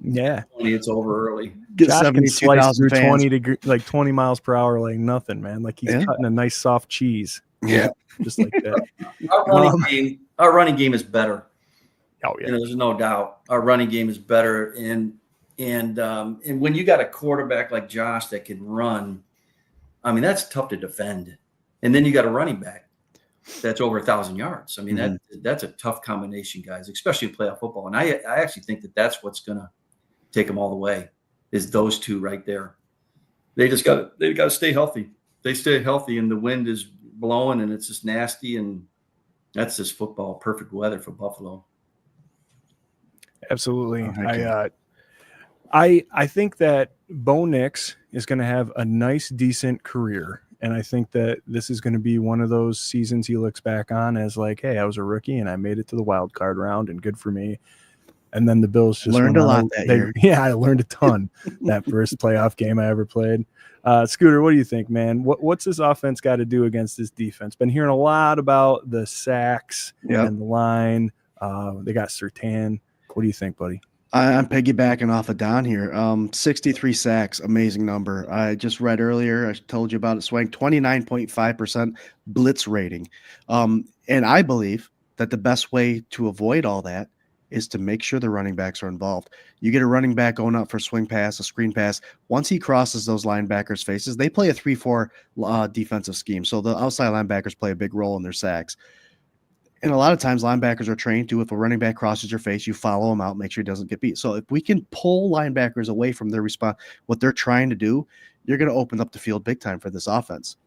Yeah. 20. It's over early. Get Josh can slice through 20 miles per hour like nothing, man. Like he's cutting a nice soft cheese. Yeah. Just like that. Our running game is better. Oh yeah. There's no doubt. Our running game is better, and when you got a quarterback like Josh that can run, I mean, that's tough to defend. And then you got a running back that's over 1,000 yards. I mean, that's a tough combination, guys, especially in playoff football. And I actually think that's what's going to take them all the way, is those two right there. They've got to stay healthy. They stay healthy, and the wind is blowing, and it's just nasty, and that's just football, perfect weather for Buffalo. Absolutely. I think that Bo Nix is going to have a nice, decent career. And I think that this is going to be one of those seasons he looks back on as like, hey, I was a rookie and I made it to the wild card round, and good for me. And then the Bills just learned a lot that year. Yeah, I learned a ton that first playoff game I ever played. Scooter, what do you think, man? What's this offense got to do against this defense? Been hearing a lot about the sacks and the line. They got Surtain. What do you think, buddy? I'm piggybacking off of Don here. 63 sacks, amazing number. I just read earlier, I told you about it, Swank, 29.5% blitz rating. And I believe that the best way to avoid all that is to make sure the running backs are involved. You get a running back going up for a swing pass, a screen pass. Once he crosses those linebackers' faces, they play a 3-4 defensive scheme. So the outside linebackers play a big role in their sacks. And a lot of times linebackers are trained to, if a running back crosses your face, you follow him out, make sure he doesn't get beat. So if we can pull linebackers away from their response, what they're trying to do, you're going to open up the field big time for this offense.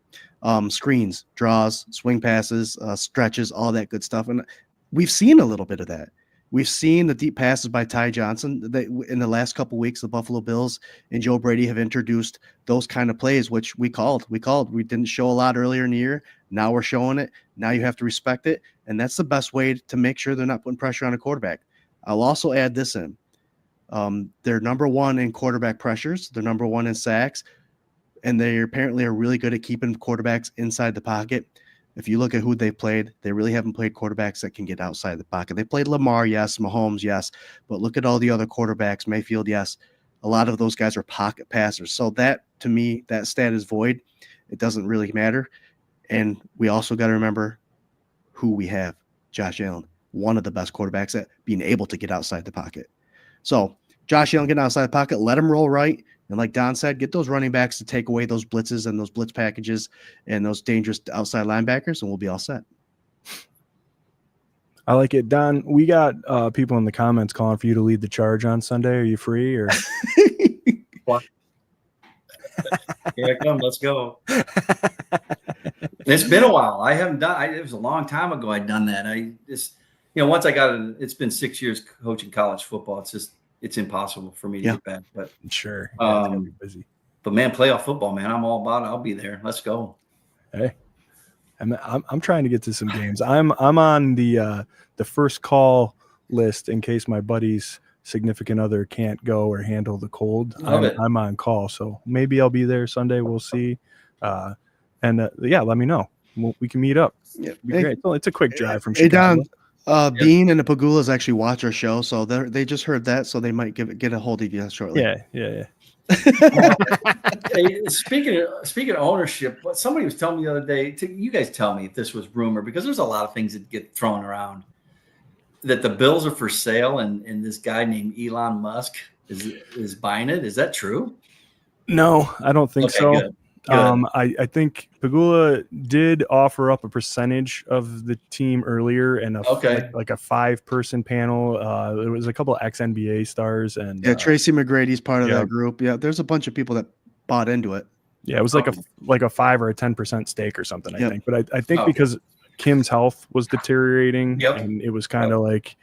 Screens, draws, swing passes, stretches, all that good stuff. And we've seen a little bit of that. We've seen the deep passes by Ty Johnson. In the last couple of weeks, the Buffalo Bills and Joe Brady have introduced those kind of plays, which we called. We didn't show a lot earlier in the year. Now we're showing it. Now you have to respect it. And that's the best way to make sure they're not putting pressure on a quarterback. I'll also add this in. They're number one in quarterback pressures. They're number one in sacks. And they apparently are really good at keeping quarterbacks inside the pocket. If you look at who they played, they really haven't played quarterbacks that can get outside the pocket. They played Lamar, yes. Mahomes, yes. But look at all the other quarterbacks. Mayfield, yes. A lot of those guys are pocket passers. So that, to me, that stat is void. It doesn't really matter. And we also got to remember who we have. Josh Allen, one of the best quarterbacks at being able to get outside the pocket. So Josh Allen getting outside the pocket, let him roll right. And like Don said, get those running backs to take away those blitzes and those blitz packages and those dangerous outside linebackers, and we'll be all set. I like it. Don, we got people in the comments calling for you to lead the charge on Sunday. Are you free or? Here I come. Let's go. It's been a while. I haven't done. It was a long time ago I'd done that. I just, once I got it, it's been 6 years coaching college football. It's impossible for me to get back. But sure, yeah, it's gonna be busy. But man, playoff football, man, I'm all about it. I'll be there. Let's go. Hey, I'm trying to get to some games. I'm on the first call list in case my buddy's significant other can't go or handle the cold. I'm on call, so maybe I'll be there Sunday. We'll see. And let me know. We can meet up. Yeah, be great. It's a quick drive from Chicago. Don, Bean and the Pagulas actually watch our show, so they just heard that, so they might get a hold of you shortly. Yeah. Hey, speaking of ownership, somebody was telling me the other day. You guys tell me if this was rumor, because there's a lot of things that get thrown around. That the Bills are for sale, and this guy named Elon Musk is buying it. Is that true? No, I don't think so. Good. I think Pagula did offer up a percentage of the team earlier, and like a 5-person panel. There was a couple of ex-NBA stars, and Tracy McGrady's part of that group. Yeah, there's a bunch of people that bought into it. Yeah, it was like a 5 or a 10% stake or something. I think, but I think because Kim's health was deteriorating, and it was kind of like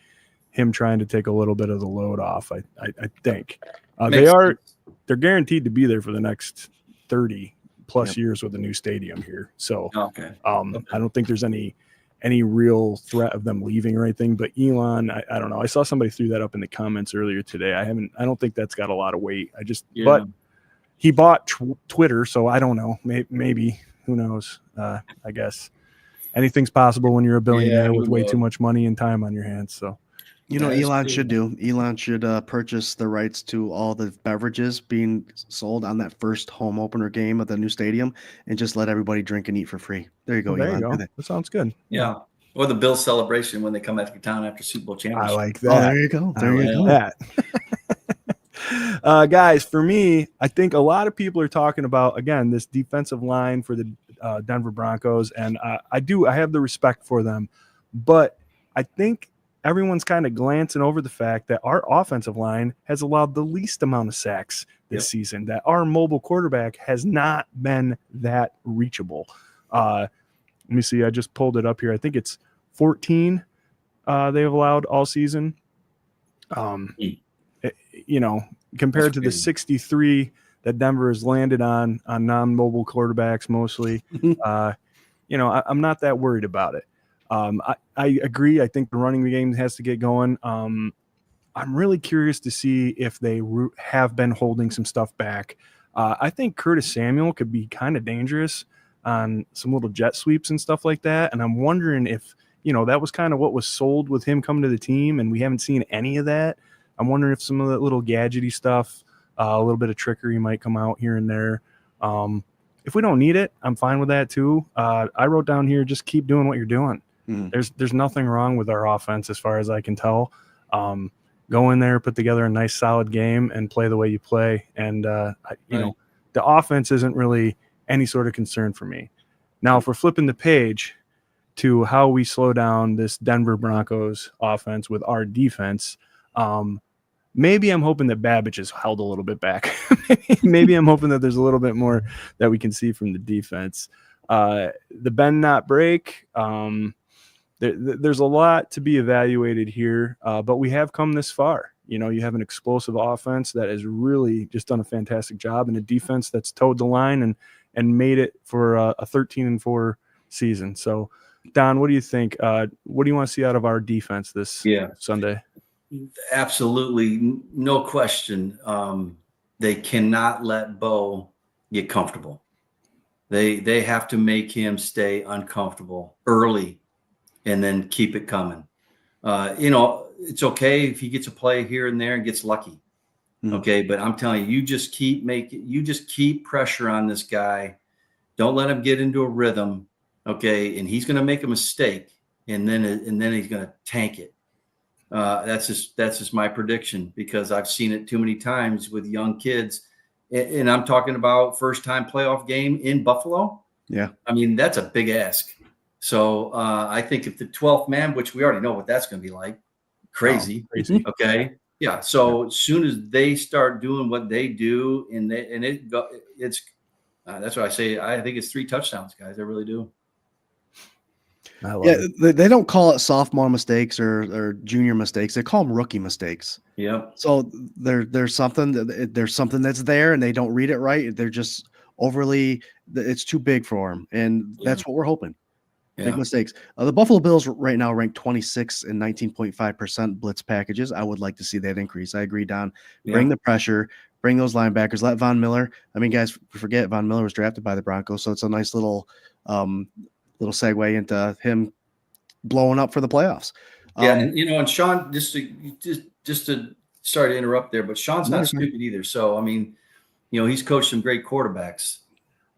him trying to take a little bit of the load off. I think they're guaranteed to be there for the next 30 plus years with a new stadium here. So I don't think there's any real threat of them leaving or anything. But Elon, I don't know. I saw somebody threw that up in the comments earlier today. I don't think that's got a lot of weight. But he bought Twitter, so I don't know. Maybe who knows? I guess anything's possible when you're a billionaire with way too much money and time on your hands. So. Elon should do. Elon should purchase the rights to all the beverages being sold on that first home opener game of the new stadium, and just let everybody drink and eat for free. There you go, Elon. There you go. That sounds good. Yeah. Or the Bills celebration when they come back to town after Super Bowl championship. I like that. Oh, there you go. There you go. That. Guys, for me, I think a lot of people are talking about, again, this defensive line for the Denver Broncos, and I have the respect for them, but I think everyone's kind of glancing over the fact that our offensive line has allowed the least amount of sacks this season, that our mobile quarterback has not been that reachable. Let me see. I just pulled it up here. I think it's 14 they've allowed all season. Compared to the 63 that Denver has landed on non-mobile quarterbacks mostly, I'm not that worried about it. I agree. I think the running game has to get going. I'm really curious to see if they have been holding some stuff back. I think Curtis Samuel could be kind of dangerous on some little jet sweeps and stuff like that. And I'm wondering if, that was kind of what was sold with him coming to the team, and we haven't seen any of that. I'm wondering if some of that little gadgety stuff, a little bit of trickery might come out here and there. If we don't need it, I'm fine with that too. I wrote down here, just keep doing what you're doing. There's nothing wrong with our offense as far as I can tell. Go in there, put together a nice solid game, and play the way you play. And the offense isn't really any sort of concern for me. Now, if we're flipping the page to how we slow down this Denver Broncos offense with our defense, maybe I'm hoping that Babbage is held a little bit back. Maybe I'm hoping that there's a little bit more that we can see from the defense. The bend not break. There's a lot to be evaluated here, but we have come this far. You have an explosive offense that has really just done a fantastic job, and a defense that's towed the line and made it for a 13-4 season. So, Don, what do you think? What do you want to see out of our defense this Sunday? Absolutely, no question. They cannot let Bo get comfortable. They have to make him stay uncomfortable early, and then keep it coming. It's okay if he gets a play here and there and gets lucky. Okay, but I'm telling you, you just keep pressure on this guy. Don't let him get into a rhythm. Okay, and he's going to make a mistake, and then he's going to tank it. That's just my prediction, because I've seen it too many times with young kids, and I'm talking about first time playoff game in Buffalo. Yeah, I mean, that's a big ask. So I think if the 12th man, which we already know what that's going to be like, crazy. Crazy. Okay. Yeah. So as soon as they start doing what they do, it's that's what I say. I think it's 3 touchdowns, guys. I really do. I love Yeah, it. they don't call it sophomore mistakes or junior mistakes. They call them rookie mistakes. Yep. So there's something that's there, and they don't read it right. They're just overly. It's too big for them, and that's what we're hoping. Big mistakes. The Buffalo Bills right now rank 26 and 19.5% blitz packages. I would like to see that increase. I agree, Don. Bring the pressure. Bring those linebackers. Let Von Miller. I mean, guys, forget Von Miller was drafted by the Broncos, so it's a nice little segue into him blowing up for the playoffs. And and Sean, just to sorry to interrupt there, but Sean's not stupid either. So I mean, he's coached some great quarterbacks.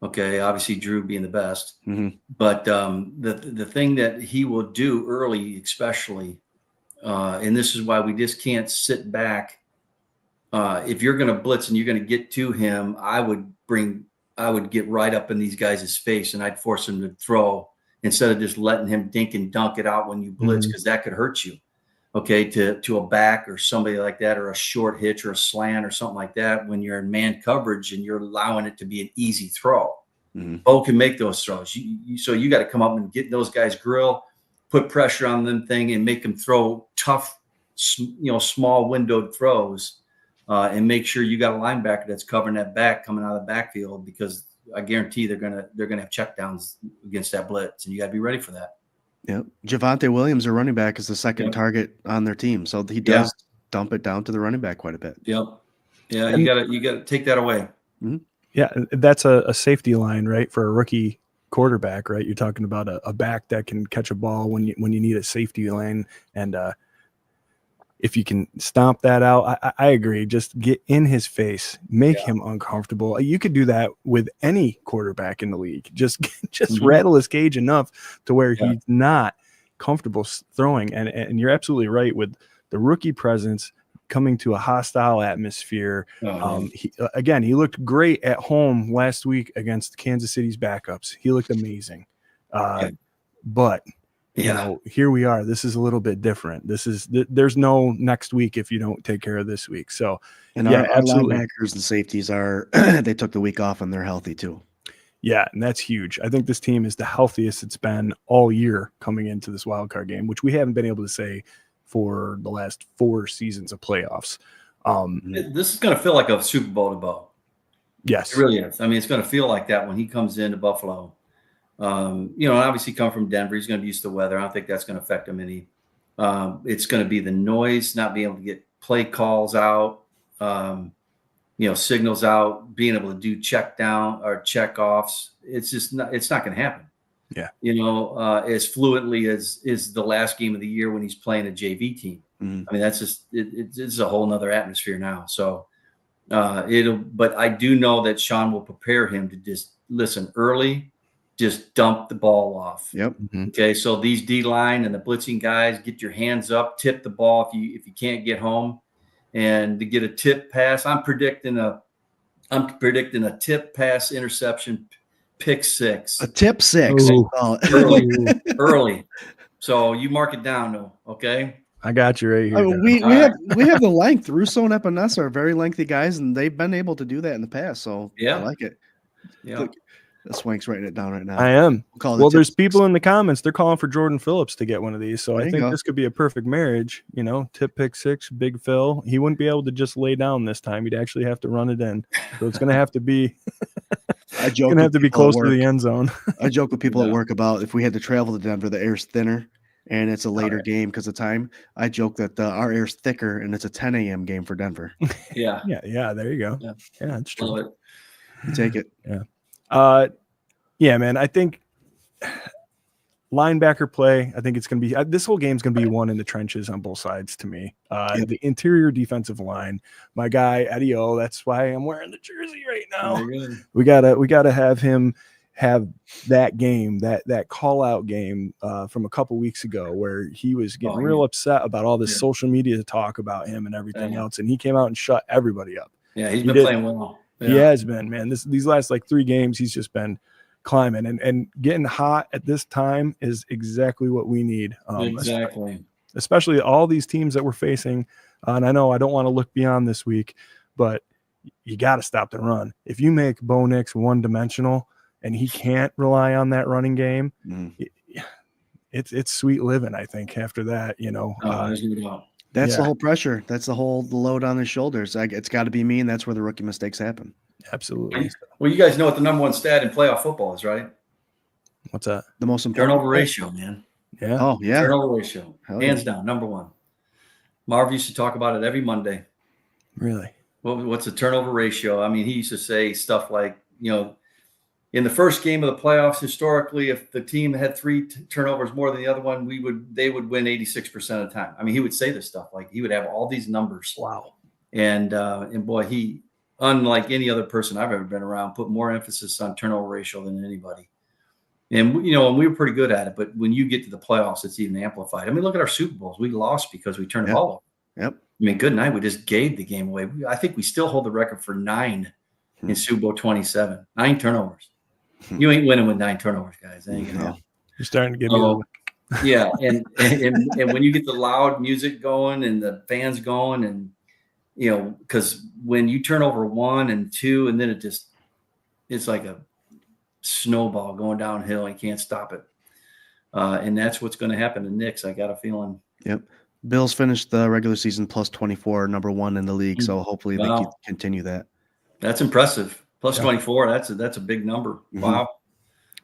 Okay, obviously Drew being the best, but the thing that he will do early, especially, and this is why we just can't sit back. If you're going to blitz and you're going to get to him, I would get right up in these guys' face and I'd force him to throw instead of just letting him dink and dunk it out when you blitz, because that could hurt you. Okay, to a back or somebody like that, or a short hitch or a slant or something like that, when you're in man coverage and you're allowing it to be an easy throw. Bo can make those throws. So you got to come up and get those guys grill, put pressure on them and make them throw tough, small windowed throws, and make sure you got a linebacker that's covering that back coming out of the backfield, because I guarantee they're gonna have checkdowns against that blitz, and you got to be ready for that. Yeah, Javonte Williams, their running back, is the second target on their team, so he does dump it down to the running back quite a bit. Yep. Yeah, you got to take that away. Yeah, that's a safety line, right, for a rookie quarterback, right? You're talking about a back that can catch a ball when you need a safety lane, and if you can stomp that out, I agree. Just get in his face, make him uncomfortable. You could do that with any quarterback in the league. Just rattle his cage enough to where he's not comfortable throwing. And you're absolutely right with the rookie presence coming to a hostile atmosphere. He looked great at home last week against Kansas City's backups. He looked amazing. But here we are. This is a little bit different. There's no next week if you don't take care of this week. So, and our linebackers and safeties they took the week off and they're healthy too. Yeah, and that's huge. I think this team is the healthiest it's been all year coming into this wild card game, which we haven't been able to say for the last 4 seasons of playoffs. This is going to feel like a Super Bowl to Bo. Yes, it really is. I mean, it's going to feel like that when he comes into Buffalo. Obviously come from Denver. He's going to be used to the weather. I don't think that's going to affect him any. It's going to be the noise, not being able to get play calls out, signals out, being able to do check down or check offs. It's not going to happen. Yeah. As fluently as is the last game of the year when he's playing a JV team. I mean, that's just, it's a whole nother atmosphere now. So but I do know that Sean will prepare him to just listen early, just dump the ball off. Yep. Okay. So these D-line and the blitzing guys, get your hands up, tip the ball if you can't get home, and to get a tip pass. I'm predicting a tip pass interception, pick 6. A tip 6. Early. So you mark it down though. Okay. I got you right here. I mean, we have the length. Russo and Epinesa are very lengthy guys, and they've been able to do that in the past. So I like it. Yeah. Swank's writing it down right now. I am. Well, there's people in the comments. They're calling for Jordan Phillips to get one of these. So there I think this could be a perfect marriage. Tip pick 6, big Phil. He wouldn't be able to just lay down this time. He'd actually have to run it in. So it's going to have to be. I joke. Going to have to be close to the end zone. I joke with people at work about if we had to travel to Denver, the air's thinner and it's a later game because of time. I joke that our air's thicker and it's a 10 a.m. game for Denver. Yeah. Yeah. There you go. Yeah, that's true. Love it. You take it. Yeah. Yeah, man. I think linebacker play. I think it's going to be this whole game's going to be won in the trenches on both sides. To me, the interior defensive line. My guy Eddie O. That's why I'm wearing the jersey right now. We gotta have him have that game, that call out game from a couple weeks ago, where he was getting real upset about all this social media talk about him and everything else, and he came out and shut everybody up. Yeah, he's been playing well. He has been, man. These last 3 games, he's just been climbing, and getting hot at this time is exactly what we need. Exactly. Especially all these teams that we're facing. And I know I don't want to look beyond this week, but you got to stop the run. If you make Bo Nix one-dimensional and he can't rely on that running game, it's sweet living, I think, after that, there's no doubt. That's the whole pressure. That's the load on his shoulders. It's got to be me, and that's where the rookie mistakes happen. Absolutely. Well, you guys know what the number one stat in playoff football is, right? What's that? The most important Turnover ratio, man. Yeah. Oh, yeah. Turnover ratio. Hell Hands yeah. down, number one. Marv used to talk about it every Monday. Really? What's the turnover ratio? I mean, he used to say stuff like, in the first game of the playoffs, historically, if the team had 3 turnovers more than the other one, they would win 86% of the time. I mean, he would say this stuff, like he would have all these numbers. Wow. And boy, he, unlike any other person I've ever been around, put more emphasis on turnover ratio than anybody. And and we were pretty good at it, but when you get to the playoffs, it's even amplified. I mean, look at our Super Bowls. We lost because we turned the ball over. Yep. I mean, good night. We just gave the game away. I think we still hold the record for 9 in Super Bowl 27. 9 turnovers. You ain't winning with 9 turnovers, guys. That ain't gonna happen. You're starting to give me Yeah, and when you get the loud music going and the fans going, and because when you turn over 1 and 2, and then it's like a snowball going downhill. You can't stop it, and that's what's going to happen to Knicks. I got a feeling. Yep. Bills finished the regular season plus 24, number 1 in the league. So hopefully they can continue that. That's impressive. Plus 24. That's a big number. Wow.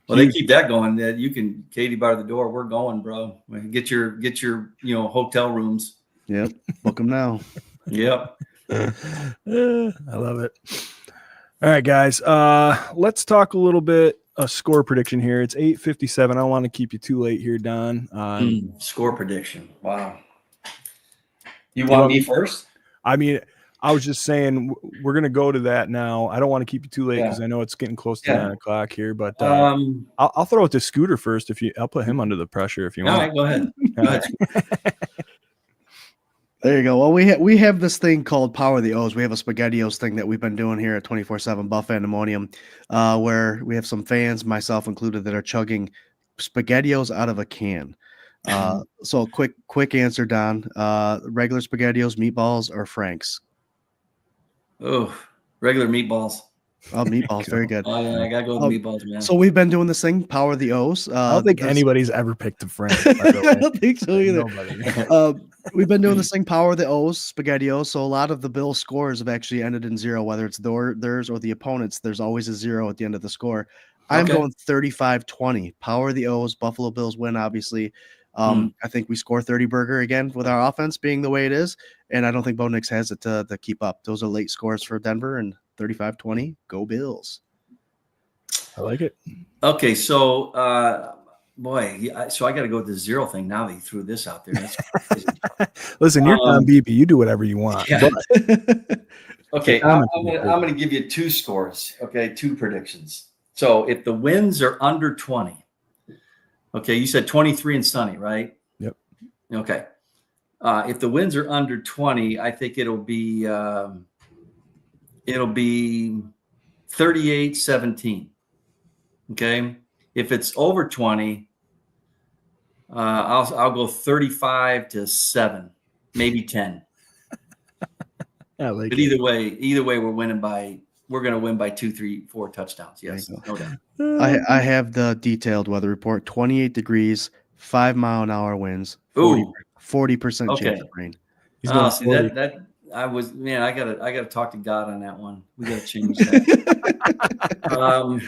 Well, they keep that going. That you can, Katie, bar the door. We're going, bro. Get your hotel rooms. Yep. Book them now. Yep. I love it. All right, guys. Let's talk a little bit a score prediction here. It's 8:57. I don't want to keep you too late here, Don. Score prediction. Wow. You want me first? I mean, I was just saying we're going to go to that now. I don't want to keep you too late because I know it's getting close to 9 o'clock here. But I'll throw it to Scooter first. I'll put him under the pressure if you want. All right, go ahead. Go ahead. There you go. Well, we have this thing called Power of the O's. We have a SpaghettiOs thing that we've been doing here at 24/7 Buff Pandemonium, where we have some fans, myself included, that are chugging SpaghettiOs out of a can. So quick answer, Don. Regular SpaghettiOs, meatballs, or Frank's? Oh, regular meatballs. Oh, meatballs. Very good. Oh, yeah, I got to go with meatballs, man. So we've been doing this thing, Power of the O's. I don't think anybody's ever picked a Frank. I don't think so either. Nobody. We've been doing this thing, Power of the O's, SpaghettiOs. So a lot of the Bills' scores have actually ended in 0, whether it's theirs or the opponent's. There's always a 0 at the end of the score. I'm going 35-20. Power of the O's. Buffalo Bills win, obviously. I think we score 30 burger again with our offense being the way it is. And I don't think Bo Nix has it to keep up. Those are late scores for Denver, and 35-20. Go Bills. I like it. Okay, so so I got to go with the 0 thing now that you threw this out there. That's crazy. Listen, you're Tom Beebe. You do whatever you want. Yeah. Okay, I'm going to give you 2 scores. Okay, 2 predictions. So if the wins are under 20, okay, you said 23 and sunny, right? Yep. Okay. If the wins are under 20, I think it'll be 38-17. Okay. If it's over 20, I'll go 35-7, maybe 10. But either way, we're going to win by 2, 3, 4 touchdowns. Yes. No doubt. I have the detailed weather report. 28 degrees, 5-mile-an-hour winds, 40% chance of rain. I gotta talk to God on that one. We gotta change that.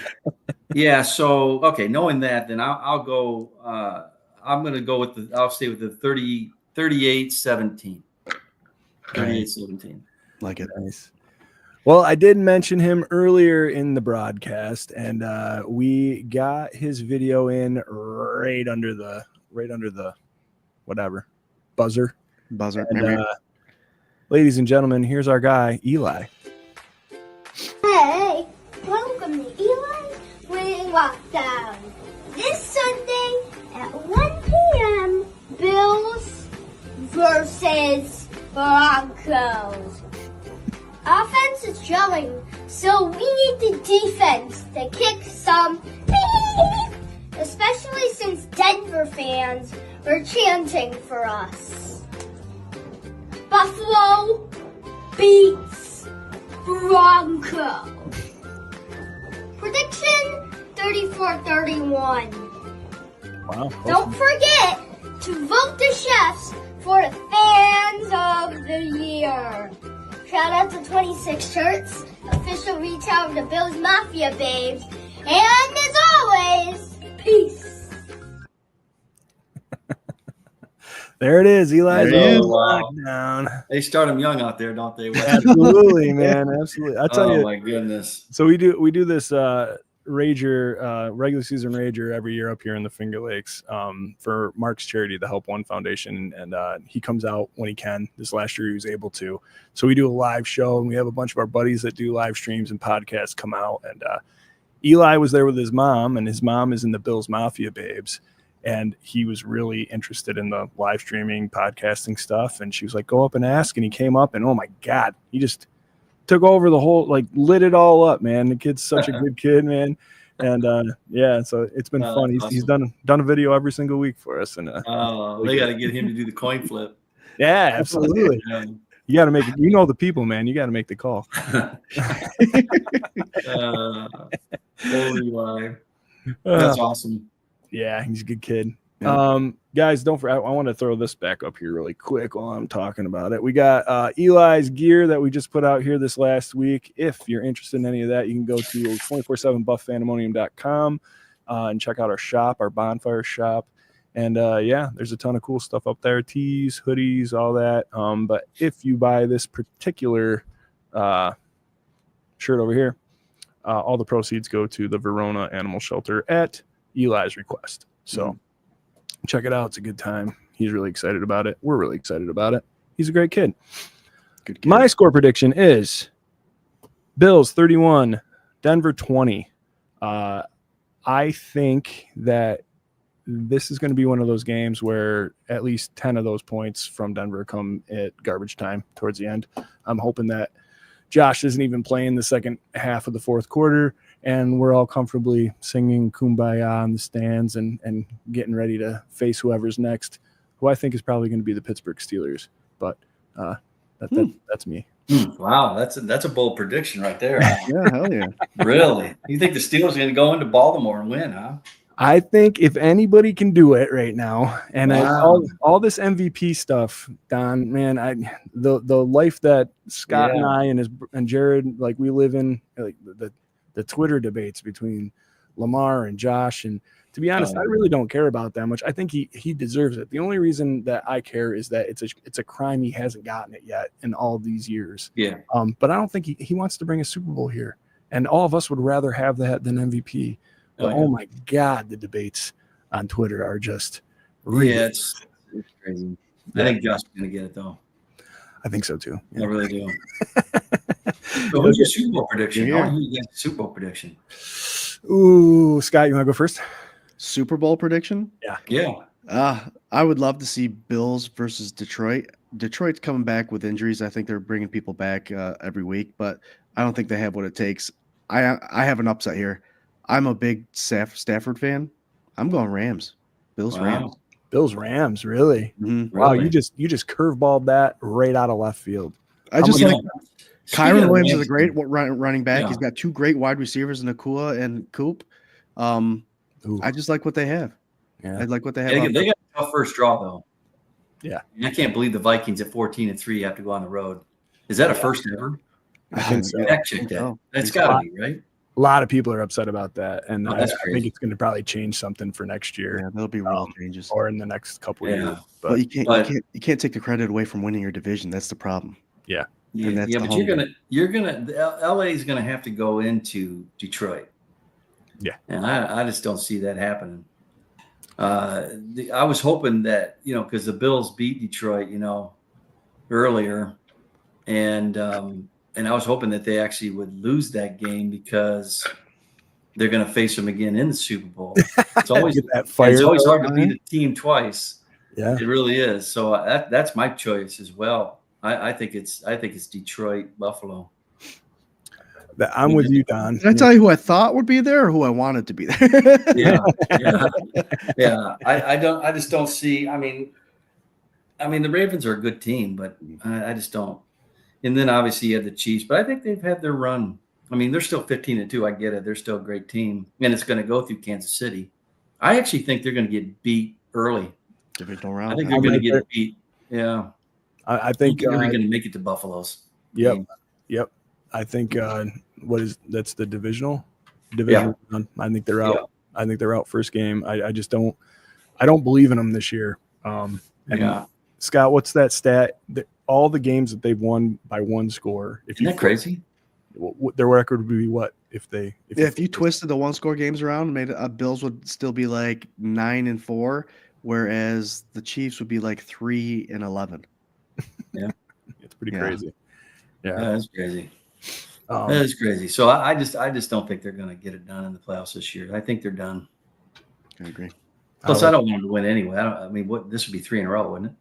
Yeah. So okay, knowing that, then I'll go. I'm gonna go with I'll stay with the 38-17. 38-17. Like it. Nice. Well, I did mention him earlier in the broadcast, and we got his video in right under the whatever buzzer. And, ladies and gentlemen, here's our guy, Eli. Hey, welcome to Eli's Winning Walkdown. This Sunday at 1 p.m., Bills versus Broncos. Offense is gelling, so we need the defense to kick some especially since Denver fans were chanting for us. Buffalo beats Broncos. Prediction 34-31. Wow. Don't forget to vote the chefs for the fans of the year. Shout out to 26 Shirts, official retail of the Bills Mafia Babes. And as always, peace. There it is. Eli's There he is. lockdown. They start them young out there, don't they? Absolutely, man. Absolutely. I'll tell Oh you. my goodness. So we do this Rager regular season Rager every year up here in the Finger Lakes for Mark's charity, the Help One Foundation, and he comes out when he can. This last year he was able to. So we do a live show, and we have a bunch of our buddies that do live streams and podcasts come out. And Eli was there with his mom, and his mom is in the Bills Mafia Babes. And he was really interested in the live streaming, podcasting stuff. And she was like, go up and ask. And he came up, and oh my God, he just took over the whole, like, lit it all up, man. The kid's such a good kid, man. And yeah, so it's been fun. He's awesome. done a video every single week for us. And They got to get him to do the coin flip. yeah, absolutely. You got to make it. You know the people, man. You got to make the call. Holy live. That's awesome. Yeah, he's a good kid. Yeah. Guys, don't forget, I want to throw this back up here really quick while I'm talking about it. We got Eli's gear that we just put out here this last week. If you're interested in any of that, you can go to 247buffandemonium.com and check out our shop, our bonfire shop. And yeah, there's a ton of cool stuff up there, tees, hoodies, all that. But if you buy this particular shirt over here, all the proceeds go to the Verona Animal Shelter at Eli's request. So check it out. It's a good time. He's really excited about it. We're really excited about it. He's a great kid. Good kid. My score prediction is Bills 31, Denver 20. I think that this is going to be one of those games where at least 10 of those points from Denver come at garbage time towards the end. I'm hoping that Josh isn't even playing the second half of the fourth quarter, and we're all comfortably singing Kumbaya in the stands and getting ready to face whoever's next, who I think is probably going to be the Pittsburgh Steelers. But that's me. Wow, that's a bold prediction right there. Yeah, hell yeah. Really? You think the Steelers are going to go into Baltimore and win, huh? I think if anybody can do it right now, and Wow. all this MVP stuff, Don, man, the life that Scott and I and Jarrod, like, we live in, like the Twitter debates between Lamar and Josh, and to be honest, I really don't care about that much. I think he deserves it. The only reason that I care is that it's a crime he hasn't gotten it yet in all these years. Yeah. But I don't think he wants to bring a Super Bowl here, and all of us would rather have that than MVP. But, oh my God, the debates on Twitter are just it's crazy. I think Josh is going to get it, though. I think so, too. I really do. So who's your Super Bowl prediction? I want to hear you guys' Super Bowl prediction. Ooh, Scott, you want to go first? Super Bowl prediction? Yeah. I would love to see Bills versus Detroit. Detroit's coming back with injuries. I think they're bringing people back every week, but I don't think they have what it takes. I have an upset here. I'm a big Stafford fan. I'm going Rams. Bills, Rams. Bills, Rams, really? Mm-hmm. Wow, Really? you just curveballed that right out of left field. I just like Kyron Williams is a great Rams, running back. Yeah. He's got two great wide receivers in Nakua and Coop. I just like what they have. Yeah. I like what they have. They got a tough first draw, though. Yeah. I can't believe the Vikings at 14-3 have to go on the road. Is that a first ever? I think so. Fact check that. That's got to be, right? A lot of people are upset about that, and I that's think crazy. it's going to probably change something for next year. Yeah, there'll be real changes. Or in the next couple Yeah. years. But But you can't take the credit away from winning your division. That's the problem. Yeah, And that's the but home. LA is gonna have to go into Detroit. Yeah. And I just don't see that happening. I was hoping that, because the Bills beat Detroit, earlier, and I was hoping that they actually would lose that game because they're going to face them again in the Super Bowl. It's always Get that fire it's always hard to going. beat a team twice. yeah. It really is. So that's my choice as well. I think it's Detroit, Buffalo. I'm with you, Don. Did I tell you who I thought would be there or who I wanted to be there? Yeah. I just don't see. I mean, the Ravens are a good team, but I just don't. And then obviously you have the Chiefs, but I think they've had their run. I mean, they're still 15-2. I get it. They're still a great team, and it's going to go through Kansas City. I actually think they're going to get beat early. Divisional round. I think they're going to get beat. Yeah. I think they're going to make it to Buffalo's. Yep. I think that's the divisional round. I think they're out. Yeah. I think they're out first game. I just don't believe in them this year. Scott, what's that stat? All the games that they've won by one score. Isn't that crazy? Their record would be what if you twisted the one score games around, made Bills would still be like 9-4, whereas the Chiefs would be like 3-11. Yeah, it's pretty crazy. Yeah, that's crazy. That is crazy. So I just don't think they're going to get it done in the playoffs this year. I think they're done. I agree. Plus, I don't want them to win anyway. This would be 3 in a row, wouldn't it?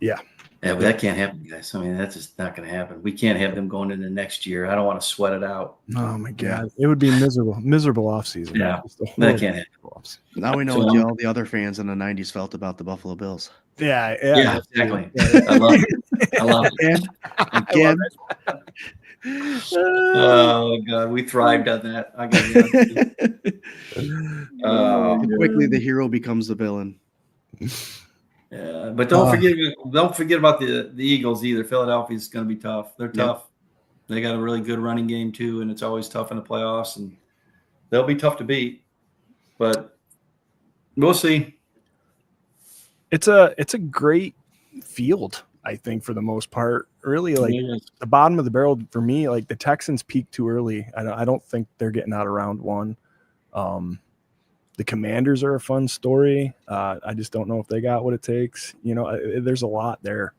Yeah. Yeah, but that can't happen, guys. I mean, that's just not going to happen. We can't have them going into next year. I don't want to sweat it out. Oh my God, it would be miserable off season. Yeah, that can't happen. Now we know what all the other fans in the '90s felt about the Buffalo Bills. Yeah, exactly. I love it. Again. Oh God, we thrived on that. I got quickly the hero becomes the villain. Yeah, but don't forget about the Eagles either. Philadelphia's going to be tough. They're tough. They got a really good running game too, and it's always tough in the playoffs, and they'll be tough to beat. But we'll see. It's a great field, I think, for the most part. Really, like the bottom of the barrel for me. Like the Texans peaked too early. I don't think they're getting out of round one. The Commanders are a fun story. I just don't know if they got what it takes. There's a lot there.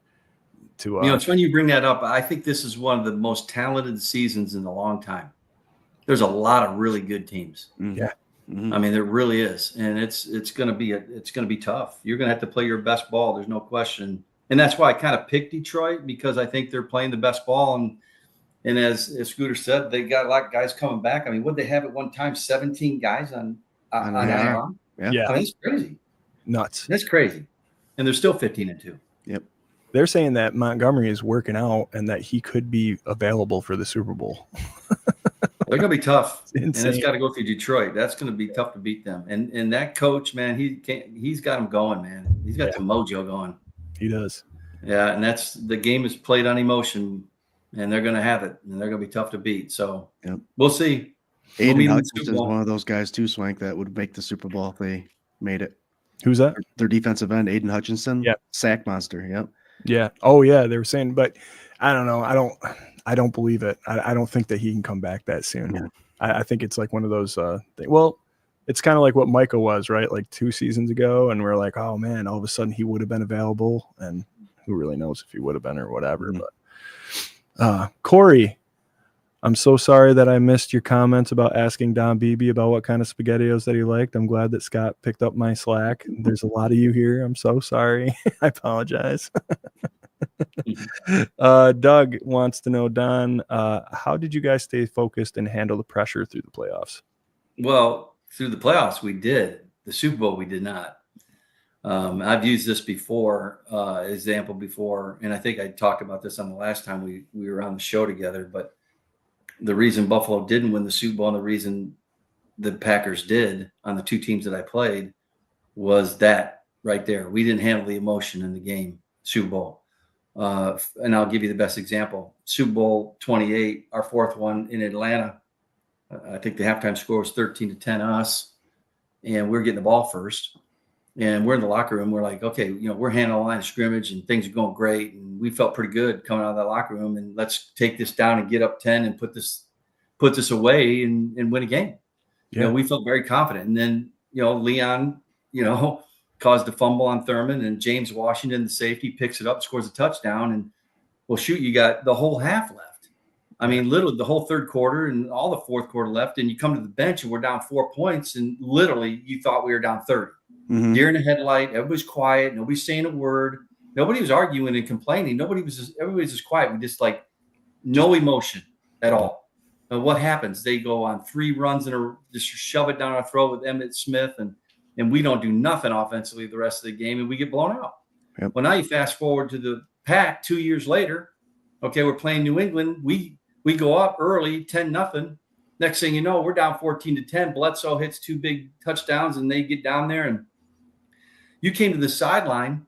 It's when you bring that up. I think this is one of the most talented seasons in a long time. There's a lot of really good teams. Yeah, I mean there really is, and it's going to be tough. You're going to have to play your best ball. There's no question, and that's why I kind of picked Detroit because I think they're playing the best ball. And as Scooter said, they got a lot of guys coming back. I mean, what they have at one time, 17 guys on Yeah. I mean, that's crazy. Nuts. That's crazy. And they're still 15-2. Yep. They're saying that Montgomery is working out and that he could be available for the Super Bowl. They're going to be tough. And it's got to go through Detroit. That's going to be tough to beat them. And that coach, man, he's got them going, man. He's got the mojo going. He does. Yeah, and the game is played on emotion, and they're going to have it, and they're going to be tough to beat. So we'll see. Aiden Hutchinson is one of those guys too, Swank, that would make the Super Bowl if they made it. Who's that? Their defensive end, Aiden Hutchinson. Yeah. Sack monster. Yep. Yeah. Oh yeah. They were saying, but I don't know. I don't believe it. I don't think that he can come back that soon. Yeah. I think it's like one of those things. Well, it's kind of like what Micah was, right? Like 2 seasons ago. And we're like, oh man, all of a sudden he would have been available. And who really knows if he would have been or whatever. Mm-hmm. But Corey, I'm so sorry that I missed your comments about asking Don Beebe about what kind of SpaghettiOs that he liked. I'm glad that Scott picked up my slack. There's a lot of you here. I'm so sorry. I apologize. Doug wants to know, Don, how did you guys stay focused and handle the pressure through the playoffs? Well, through the playoffs, we did. The Super Bowl, we did not. I've used this example before, and I think I talked about this on the last time we were on the show together, but the reason Buffalo didn't win the Super Bowl and the reason the Packers did on the 2 teams that I played was that right there. We didn't handle the emotion in the game, Super Bowl. And I'll give you the best example. Super Bowl 28, our 4th one in Atlanta. I think the halftime score was 13-10 us, and we're getting the ball first. And we're in the locker room. We're like, okay, we're handling the line of scrimmage and things are going great. And we felt pretty good coming out of that locker room. And let's take this down and get up 10 and put this away and win a game. Yeah. We felt very confident. And then, Leon, caused a fumble on Thurman, and James Washington, the safety, picks it up, scores a touchdown. And well, shoot, you got the whole half left. I mean, literally the whole 3rd quarter and all the 4th quarter left. And you come to the bench and we're down 4 points. And literally you thought we were down 30. Mm-hmm. Deer in the headlight. Everybody's quiet. Nobody's saying a word. Nobody was arguing and complaining. Everybody's just quiet. We just like no emotion at all. what happens? They go on 3 runs and just shove it down our throat with Emmitt Smith, and we don't do nothing offensively the rest of the game, and we get blown out. Yep. Well, now you fast forward to the Pack 2 years later. Okay, we're playing New England. We go up early, 10-0. Next thing you know, we're down 14-10. Bledsoe hits 2 big touchdowns, and they get down there. And you came to the sideline,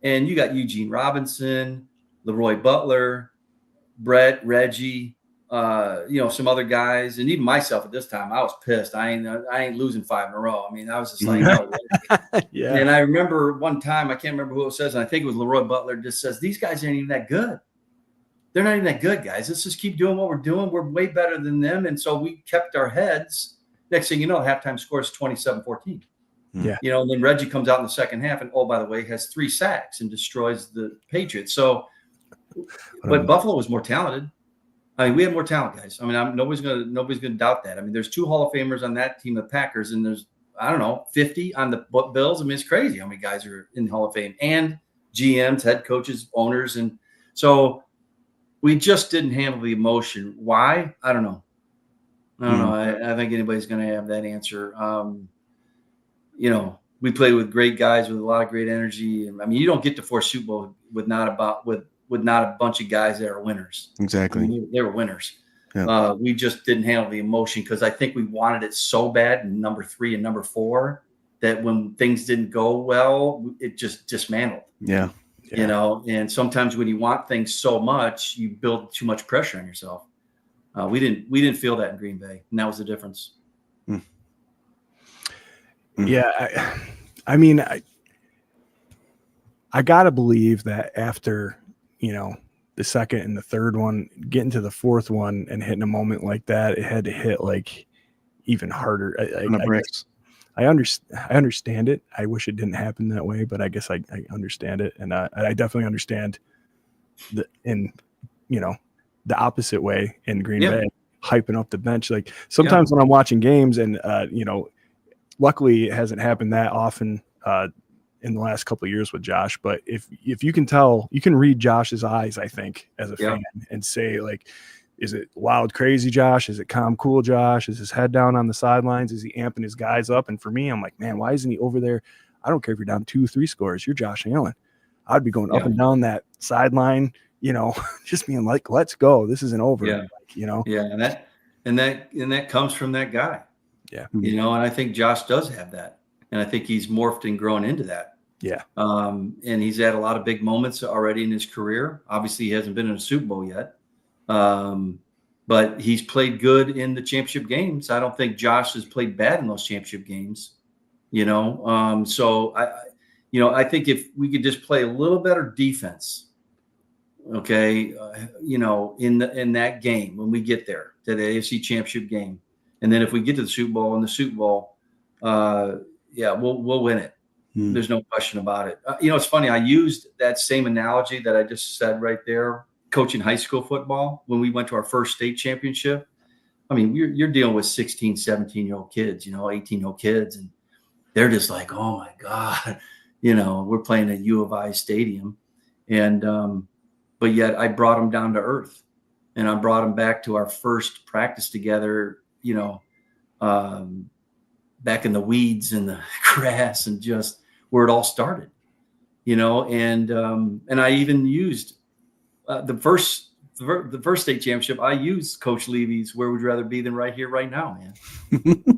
and you got Eugene Robinson, Leroy Butler, Brett, Reggie, some other guys, and even myself at this time. I was pissed. I ain't losing 5 in a row. I mean, I was just like, no. Yeah. And I remember one time, I can't remember who it says, and I think it was Leroy Butler, just says, these guys aren't even that good. They're not even that good, guys. Let's just keep doing what we're doing. We're way better than them. And so we kept our heads. Next thing you know, halftime score is 27-14. Yeah. And then Reggie comes out in the second half and, oh, by the way, has 3 sacks and destroys the Patriots. So, but Buffalo was more talented. I mean, we had more talent, guys. I mean, nobody's gonna doubt that. I mean, there's 2 Hall of Famers on that team of Packers, and there's, I don't know, 50 on the Bills. I mean, it's crazy how many guys are in the Hall of Fame, and GMs, head coaches, owners, and so we just didn't handle the emotion. Why? I don't know. I think anybody's going to have that answer. We played with great guys with a lot of great energy, and I mean, you don't get to 4 Super Bowl with not a bunch of guys that are winners. Exactly. I mean, they were winners. Yeah. We just didn't handle the emotion because I think we wanted it so bad in number 3 and number 4 that when things didn't go well, it just dismantled. Yeah. And sometimes when you want things so much, you build too much pressure on yourself. We didn't feel that in Green Bay, and that was the difference. Yeah. I mean, I got to believe that after, the second and the third one, getting to the fourth one and hitting a moment like that, it had to hit like even harder. I understand it. I wish it didn't happen that way, but I guess I understand it. And I definitely understand the opposite way in Green Bay, hyping up the bench. Like sometimes when I'm watching games and, luckily it hasn't happened that often in the last couple of years with Josh, but if you can tell, you can read Josh's eyes, I think, as a fan, and say, like, is it wild, crazy Josh? Is it calm, cool Josh? Is his head down on the sidelines? Is he amping his guys up? And for me, I'm like, man, why isn't he over there? I don't care if you're down 2-3 scores. You're Josh Allen. I'd be going up and down that sideline, just being like, let's go. This isn't over. Yeah. And that comes from that guy. Yeah. And I think Josh does have that. And I think he's morphed and grown into that. Yeah. And he's had a lot of big moments already in his career. Obviously, he hasn't been in a Super Bowl yet. But he's played good in the championship games. I don't think Josh has played bad in those championship games, So I think if we could just play a little better defense, okay, in that game when we get there to the AFC Championship game, and then if we get to the Super Bowl, we'll win it. There's no question about it. It's funny. I used that same analogy that I just said right there, coaching high school football when we went to our first state championship. I mean, you're dealing with 16, 17-year-old kids, 18-year-old kids, and they're just like, oh my God, we're playing at U of I stadium. And, but yet I brought them down to earth, and I brought them back to our first practice together, back in the weeds and the grass and just where it all started, and I even used the first state championship. I used Coach Levy's "Where would you rather be than right here, right now, man?"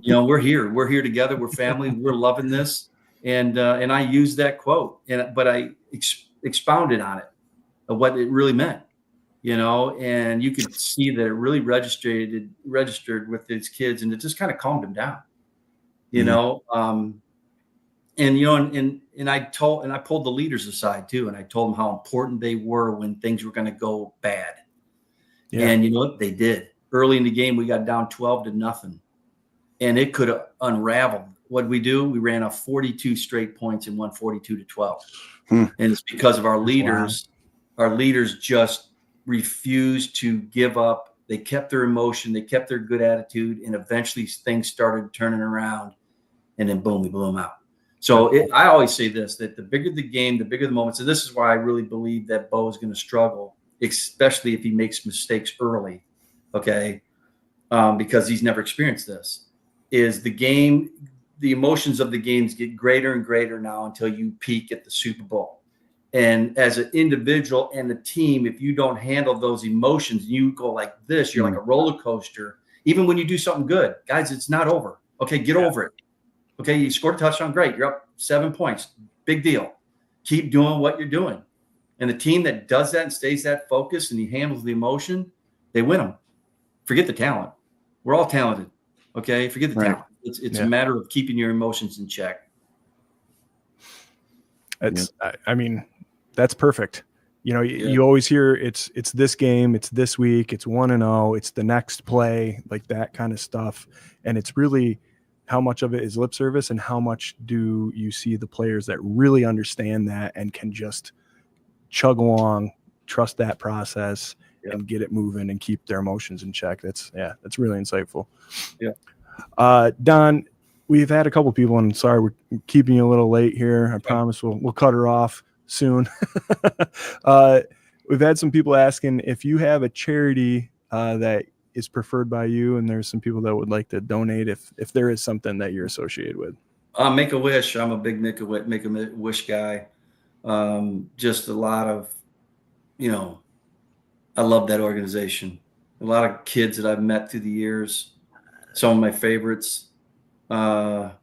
We're here together. We're family. We're loving this. And I used that quote, but I expounded on it, of what it really meant, and you could see that it really registered with his kids, and it just kind of calmed them down, and I pulled the leaders aside too, and I told them how important they were when things were going to go bad. Yeah. And what they did early in the game, we got down 12-0, and it could have unraveled. What did we do? We ran off 42 straight points and won 42-12. And it's because of our leaders. Wow. Our leaders just refused to give up. They kept their emotion. They kept their good attitude. And eventually things started turning around. And then, boom, we blew them out. So I always say this, that the bigger the game, the bigger the moments. And this is why I really believe that Bo is going to struggle, especially if he makes mistakes early. Okay. because he's never experienced this, is the emotions of the games get greater and greater now until you peak at the Super Bowl. And as an individual and a team, if you don't handle those emotions, you go like this, you're like a roller coaster. Even when you do something good, guys, it's not over. Okay, get over it. Okay, you scored a touchdown, great. You're up 7 points. Big deal. Keep doing what you're doing. And the team that does that and stays that focused and he handles the emotion, they win them. Forget the talent. We're all talented. Okay, forget the talent. It's a matter of keeping your emotions in check. I mean, that's perfect. You know, you always hear it's this game, it's this week, it's 1-0, it's the next play, like that kind of stuff. And it's really how much of it is lip service and how much do you see the players that really understand that and can just chug along, trust that process and get it moving and keep their emotions in check. That's really insightful. Yeah. Don, we've had a couple people, and sorry, we're keeping you a little late here. I promise we'll cut her off soon. We've had some people asking if you have a charity that is preferred by you, and there's some people that would like to donate if there is something that you're associated with. Make-A-Wish. I'm a big Make-A-Wish guy. Just a lot of, I love that organization. A lot of kids that I've met through the years, some of my favorites. One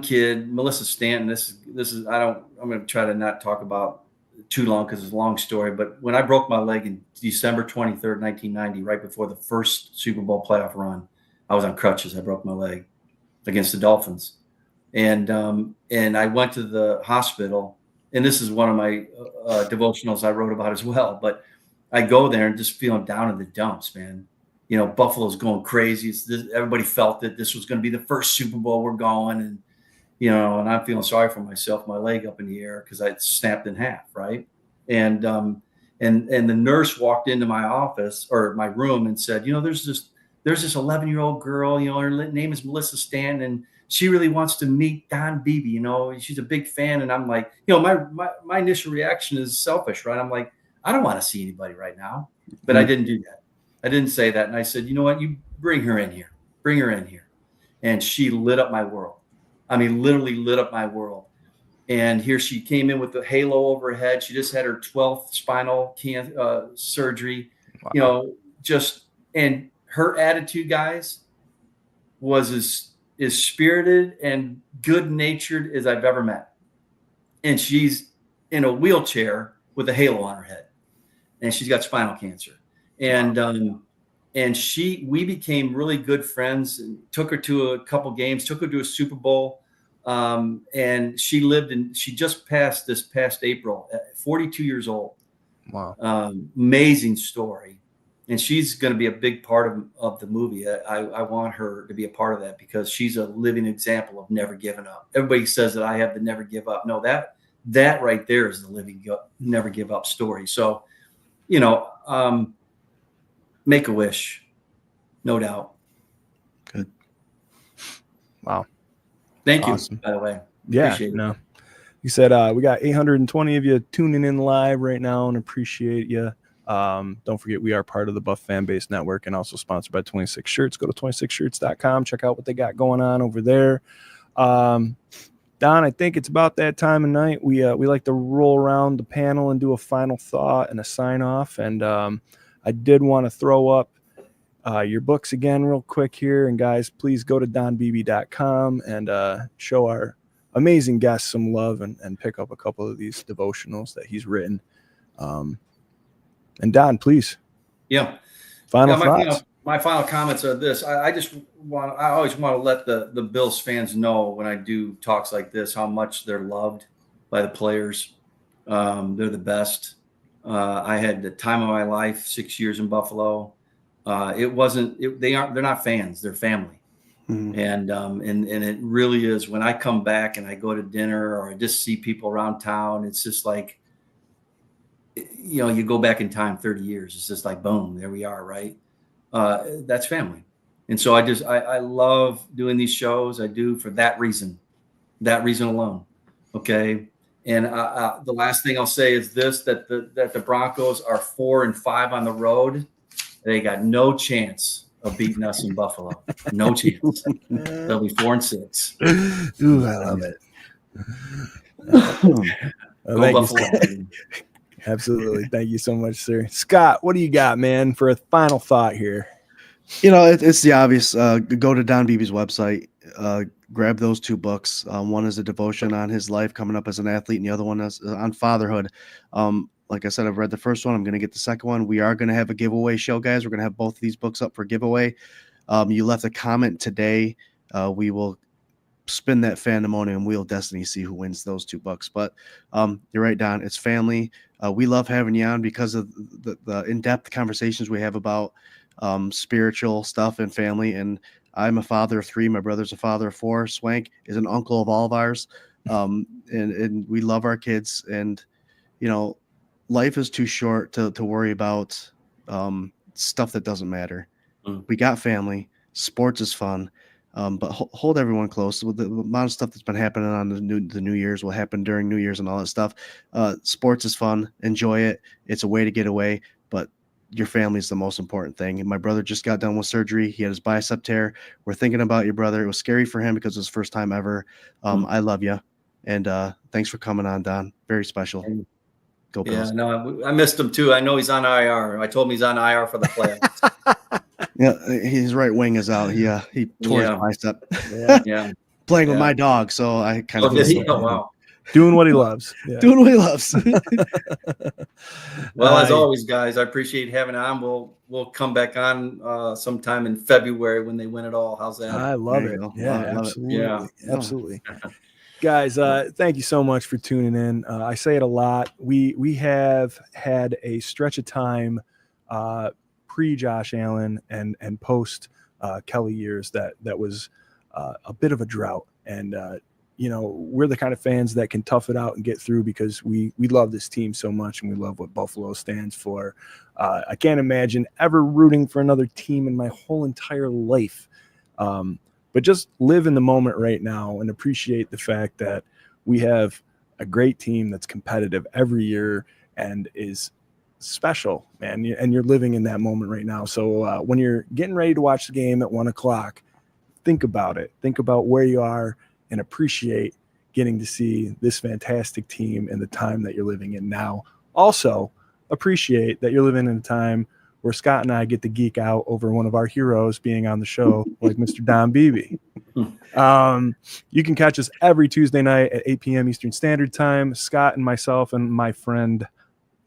kid, Melissa Stanton, this is, I'm going to try to not talk about too long because it's a long story, but when I broke my leg in December 23rd, 1990, right before the first Super Bowl playoff run, I was on crutches. I broke my leg against the Dolphins. And I went to the hospital, and this is one of my devotionals I wrote about as well, but I go there and just feeling down in the dumps, man. Buffalo's going crazy. Everybody felt that this was going to be the first Super Bowl we're going. And, and I'm feeling sorry for myself, my leg up in the air because I snapped in half. Right. And the nurse walked into my office or my room and said, there's this 11-year-old girl, her name is Melissa Stanton, and she really wants to meet Don Beebe. She's a big fan. And I'm like, my initial reaction is selfish, right? I'm like, I don't want to see anybody right now, but I didn't do that. I didn't say that. And I said, you know what? You bring her in here. Bring her in here. And she lit up my world. I mean, literally lit up my world. And here she came in with the halo over her head. She just had her 12th spinal surgery. Wow. And her attitude, guys, was as spirited and good-natured as I've ever met. And she's in a wheelchair with a halo on her head. And she's got spinal cancer. And we became really good friends and took her to a couple games, took her to a Super Bowl. And she just passed this past April at 42 years old. Wow. Amazing story. And she's going to be a big part of the movie. I want her to be a part of that because she's a living example of never giving up. Everybody says that I have the never give up. No, that right there is the living never give up story. So, Make-A-Wish, no doubt. Good. Wow. Thank awesome. You, by the way. Yeah. Appreciate it. You said we got 820 of you tuning in live right now and appreciate you. Don't forget we are part of the Buff Fan Base Network and also sponsored by 26 Shirts. Go to 26shirts.com. Check out what they got going on over there. Don, I think it's about that time of night. We like to roll around the panel and do a final thought and a sign off. And I did want to throw up your books again real quick here. And guys, please go to donbeebe.com and show our amazing guest some love and pick up a couple of these devotionals that he's written. And Don, please. Yeah. Final thoughts. My final comments are this. I always want to let the Bills fans know when I do talks like this, how much they're loved by the players. They're the best. I had the time of my life, 6 years in Buffalo. They're not fans, they're family. Mm-hmm. And it really is when I come back and I go to dinner or I just see people around town, it's just like, you go back in time 30 years. It's just like, boom, there we are. Right. That's family. And so I love doing these shows. I do for that reason alone. Okay. And the last thing I'll say is this, that the Broncos are 4-5 on the road they got no chance of beating us in Buffalo. No chance. They'll be 4-6. Ooh, I love it. Go Thank you, Buffalo. Scott. Absolutely. Thank you so much, sir. Scott, what do you got, man, for a final thought here? It's the obvious. Go to Don Beebe's website. Grab those 2 books. One is a devotion on his life coming up as an athlete, and the other one is on fatherhood. Like I said, I've read the first one. I'm going to get the second one. We are going to have a giveaway show, guys. We're going to have both of these books up for giveaway. You left a comment today. We will spin that Fandemonium Wheel of Destiny, see who wins those 2 books. But you're right, Don. It's family. We love having you on because of the in-depth conversations we have about spiritual stuff and family. And I'm a father of 3. My brother's a father of 4. Swank is an uncle of all of ours. And we love our kids. And, life is too short to worry about stuff that doesn't matter. We got family. Sports is fun. But hold everyone close. With the amount of stuff that's been happening on the New Year's will happen during New Year's and all that stuff. Sports is fun. Enjoy it. It's a way to get away. But your family is the most important thing. And my brother just got done with surgery. He had his bicep tear. We're thinking about your brother. It was scary for him because it was his first time ever. I love you. And thanks for coming on, Don. Very special. Go Bills. Yeah, no, I missed him too. I know he's on IR. I told him he's on IR for the playoffs. Yeah, his right wing is out. He tore his bicep. Yeah. Playing with my dog, so I kind of wow. Doing what he loves. Yeah. Doing what he loves. Well, as always, guys, I appreciate having it on. We'll come back on sometime in February when they win it all. How's that? I love it. Yeah, Love absolutely. it. Yeah. Absolutely. Guys, thank you so much for tuning in. I say it a lot. We have had a stretch of time pre Josh Allen and post Kelly years that was a bit of a drought. And we're the kind of fans that can tough it out and get through because we love this team so much and we love what Buffalo stands for. I can't imagine ever rooting for another team in my whole entire life. But just live in the moment right now and appreciate the fact that we have a great team that's competitive every year and is special, man. And you're living in that moment right now. So when you're getting ready to watch the game at 1:00, think about it. Think about where you are and appreciate getting to see this fantastic team and the time that you're living in now. Also, appreciate that you're living in a time where Scott and I get to geek out over one of our heroes being on the show, like Mr. Don Beebe. You can catch us every Tuesday night at 8 p.m. Eastern Standard Time. Scott and myself and my friend,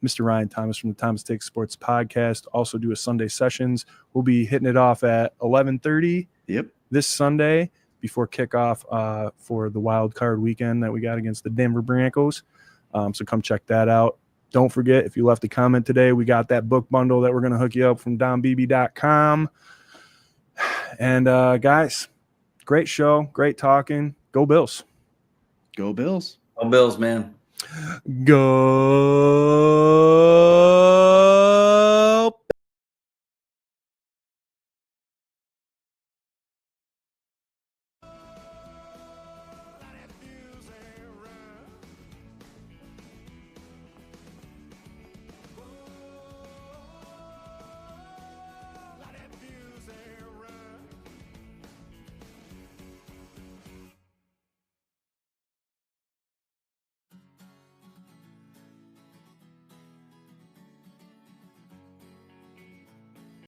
Mr. Ryan Thomas from the Thomas Takes Sports podcast, also do a Sunday sessions. We'll be hitting it off at 11:30 this Sunday before kickoff for the WildCard Weekend that we got against the Denver Broncos. So come check that out. Don't forget, if you left a comment today, we got that book bundle that we're going to hook you up from donbeebe.com. And, guys, great show. Great talking. Go Bills. Go Bills. Go Bills, man. Go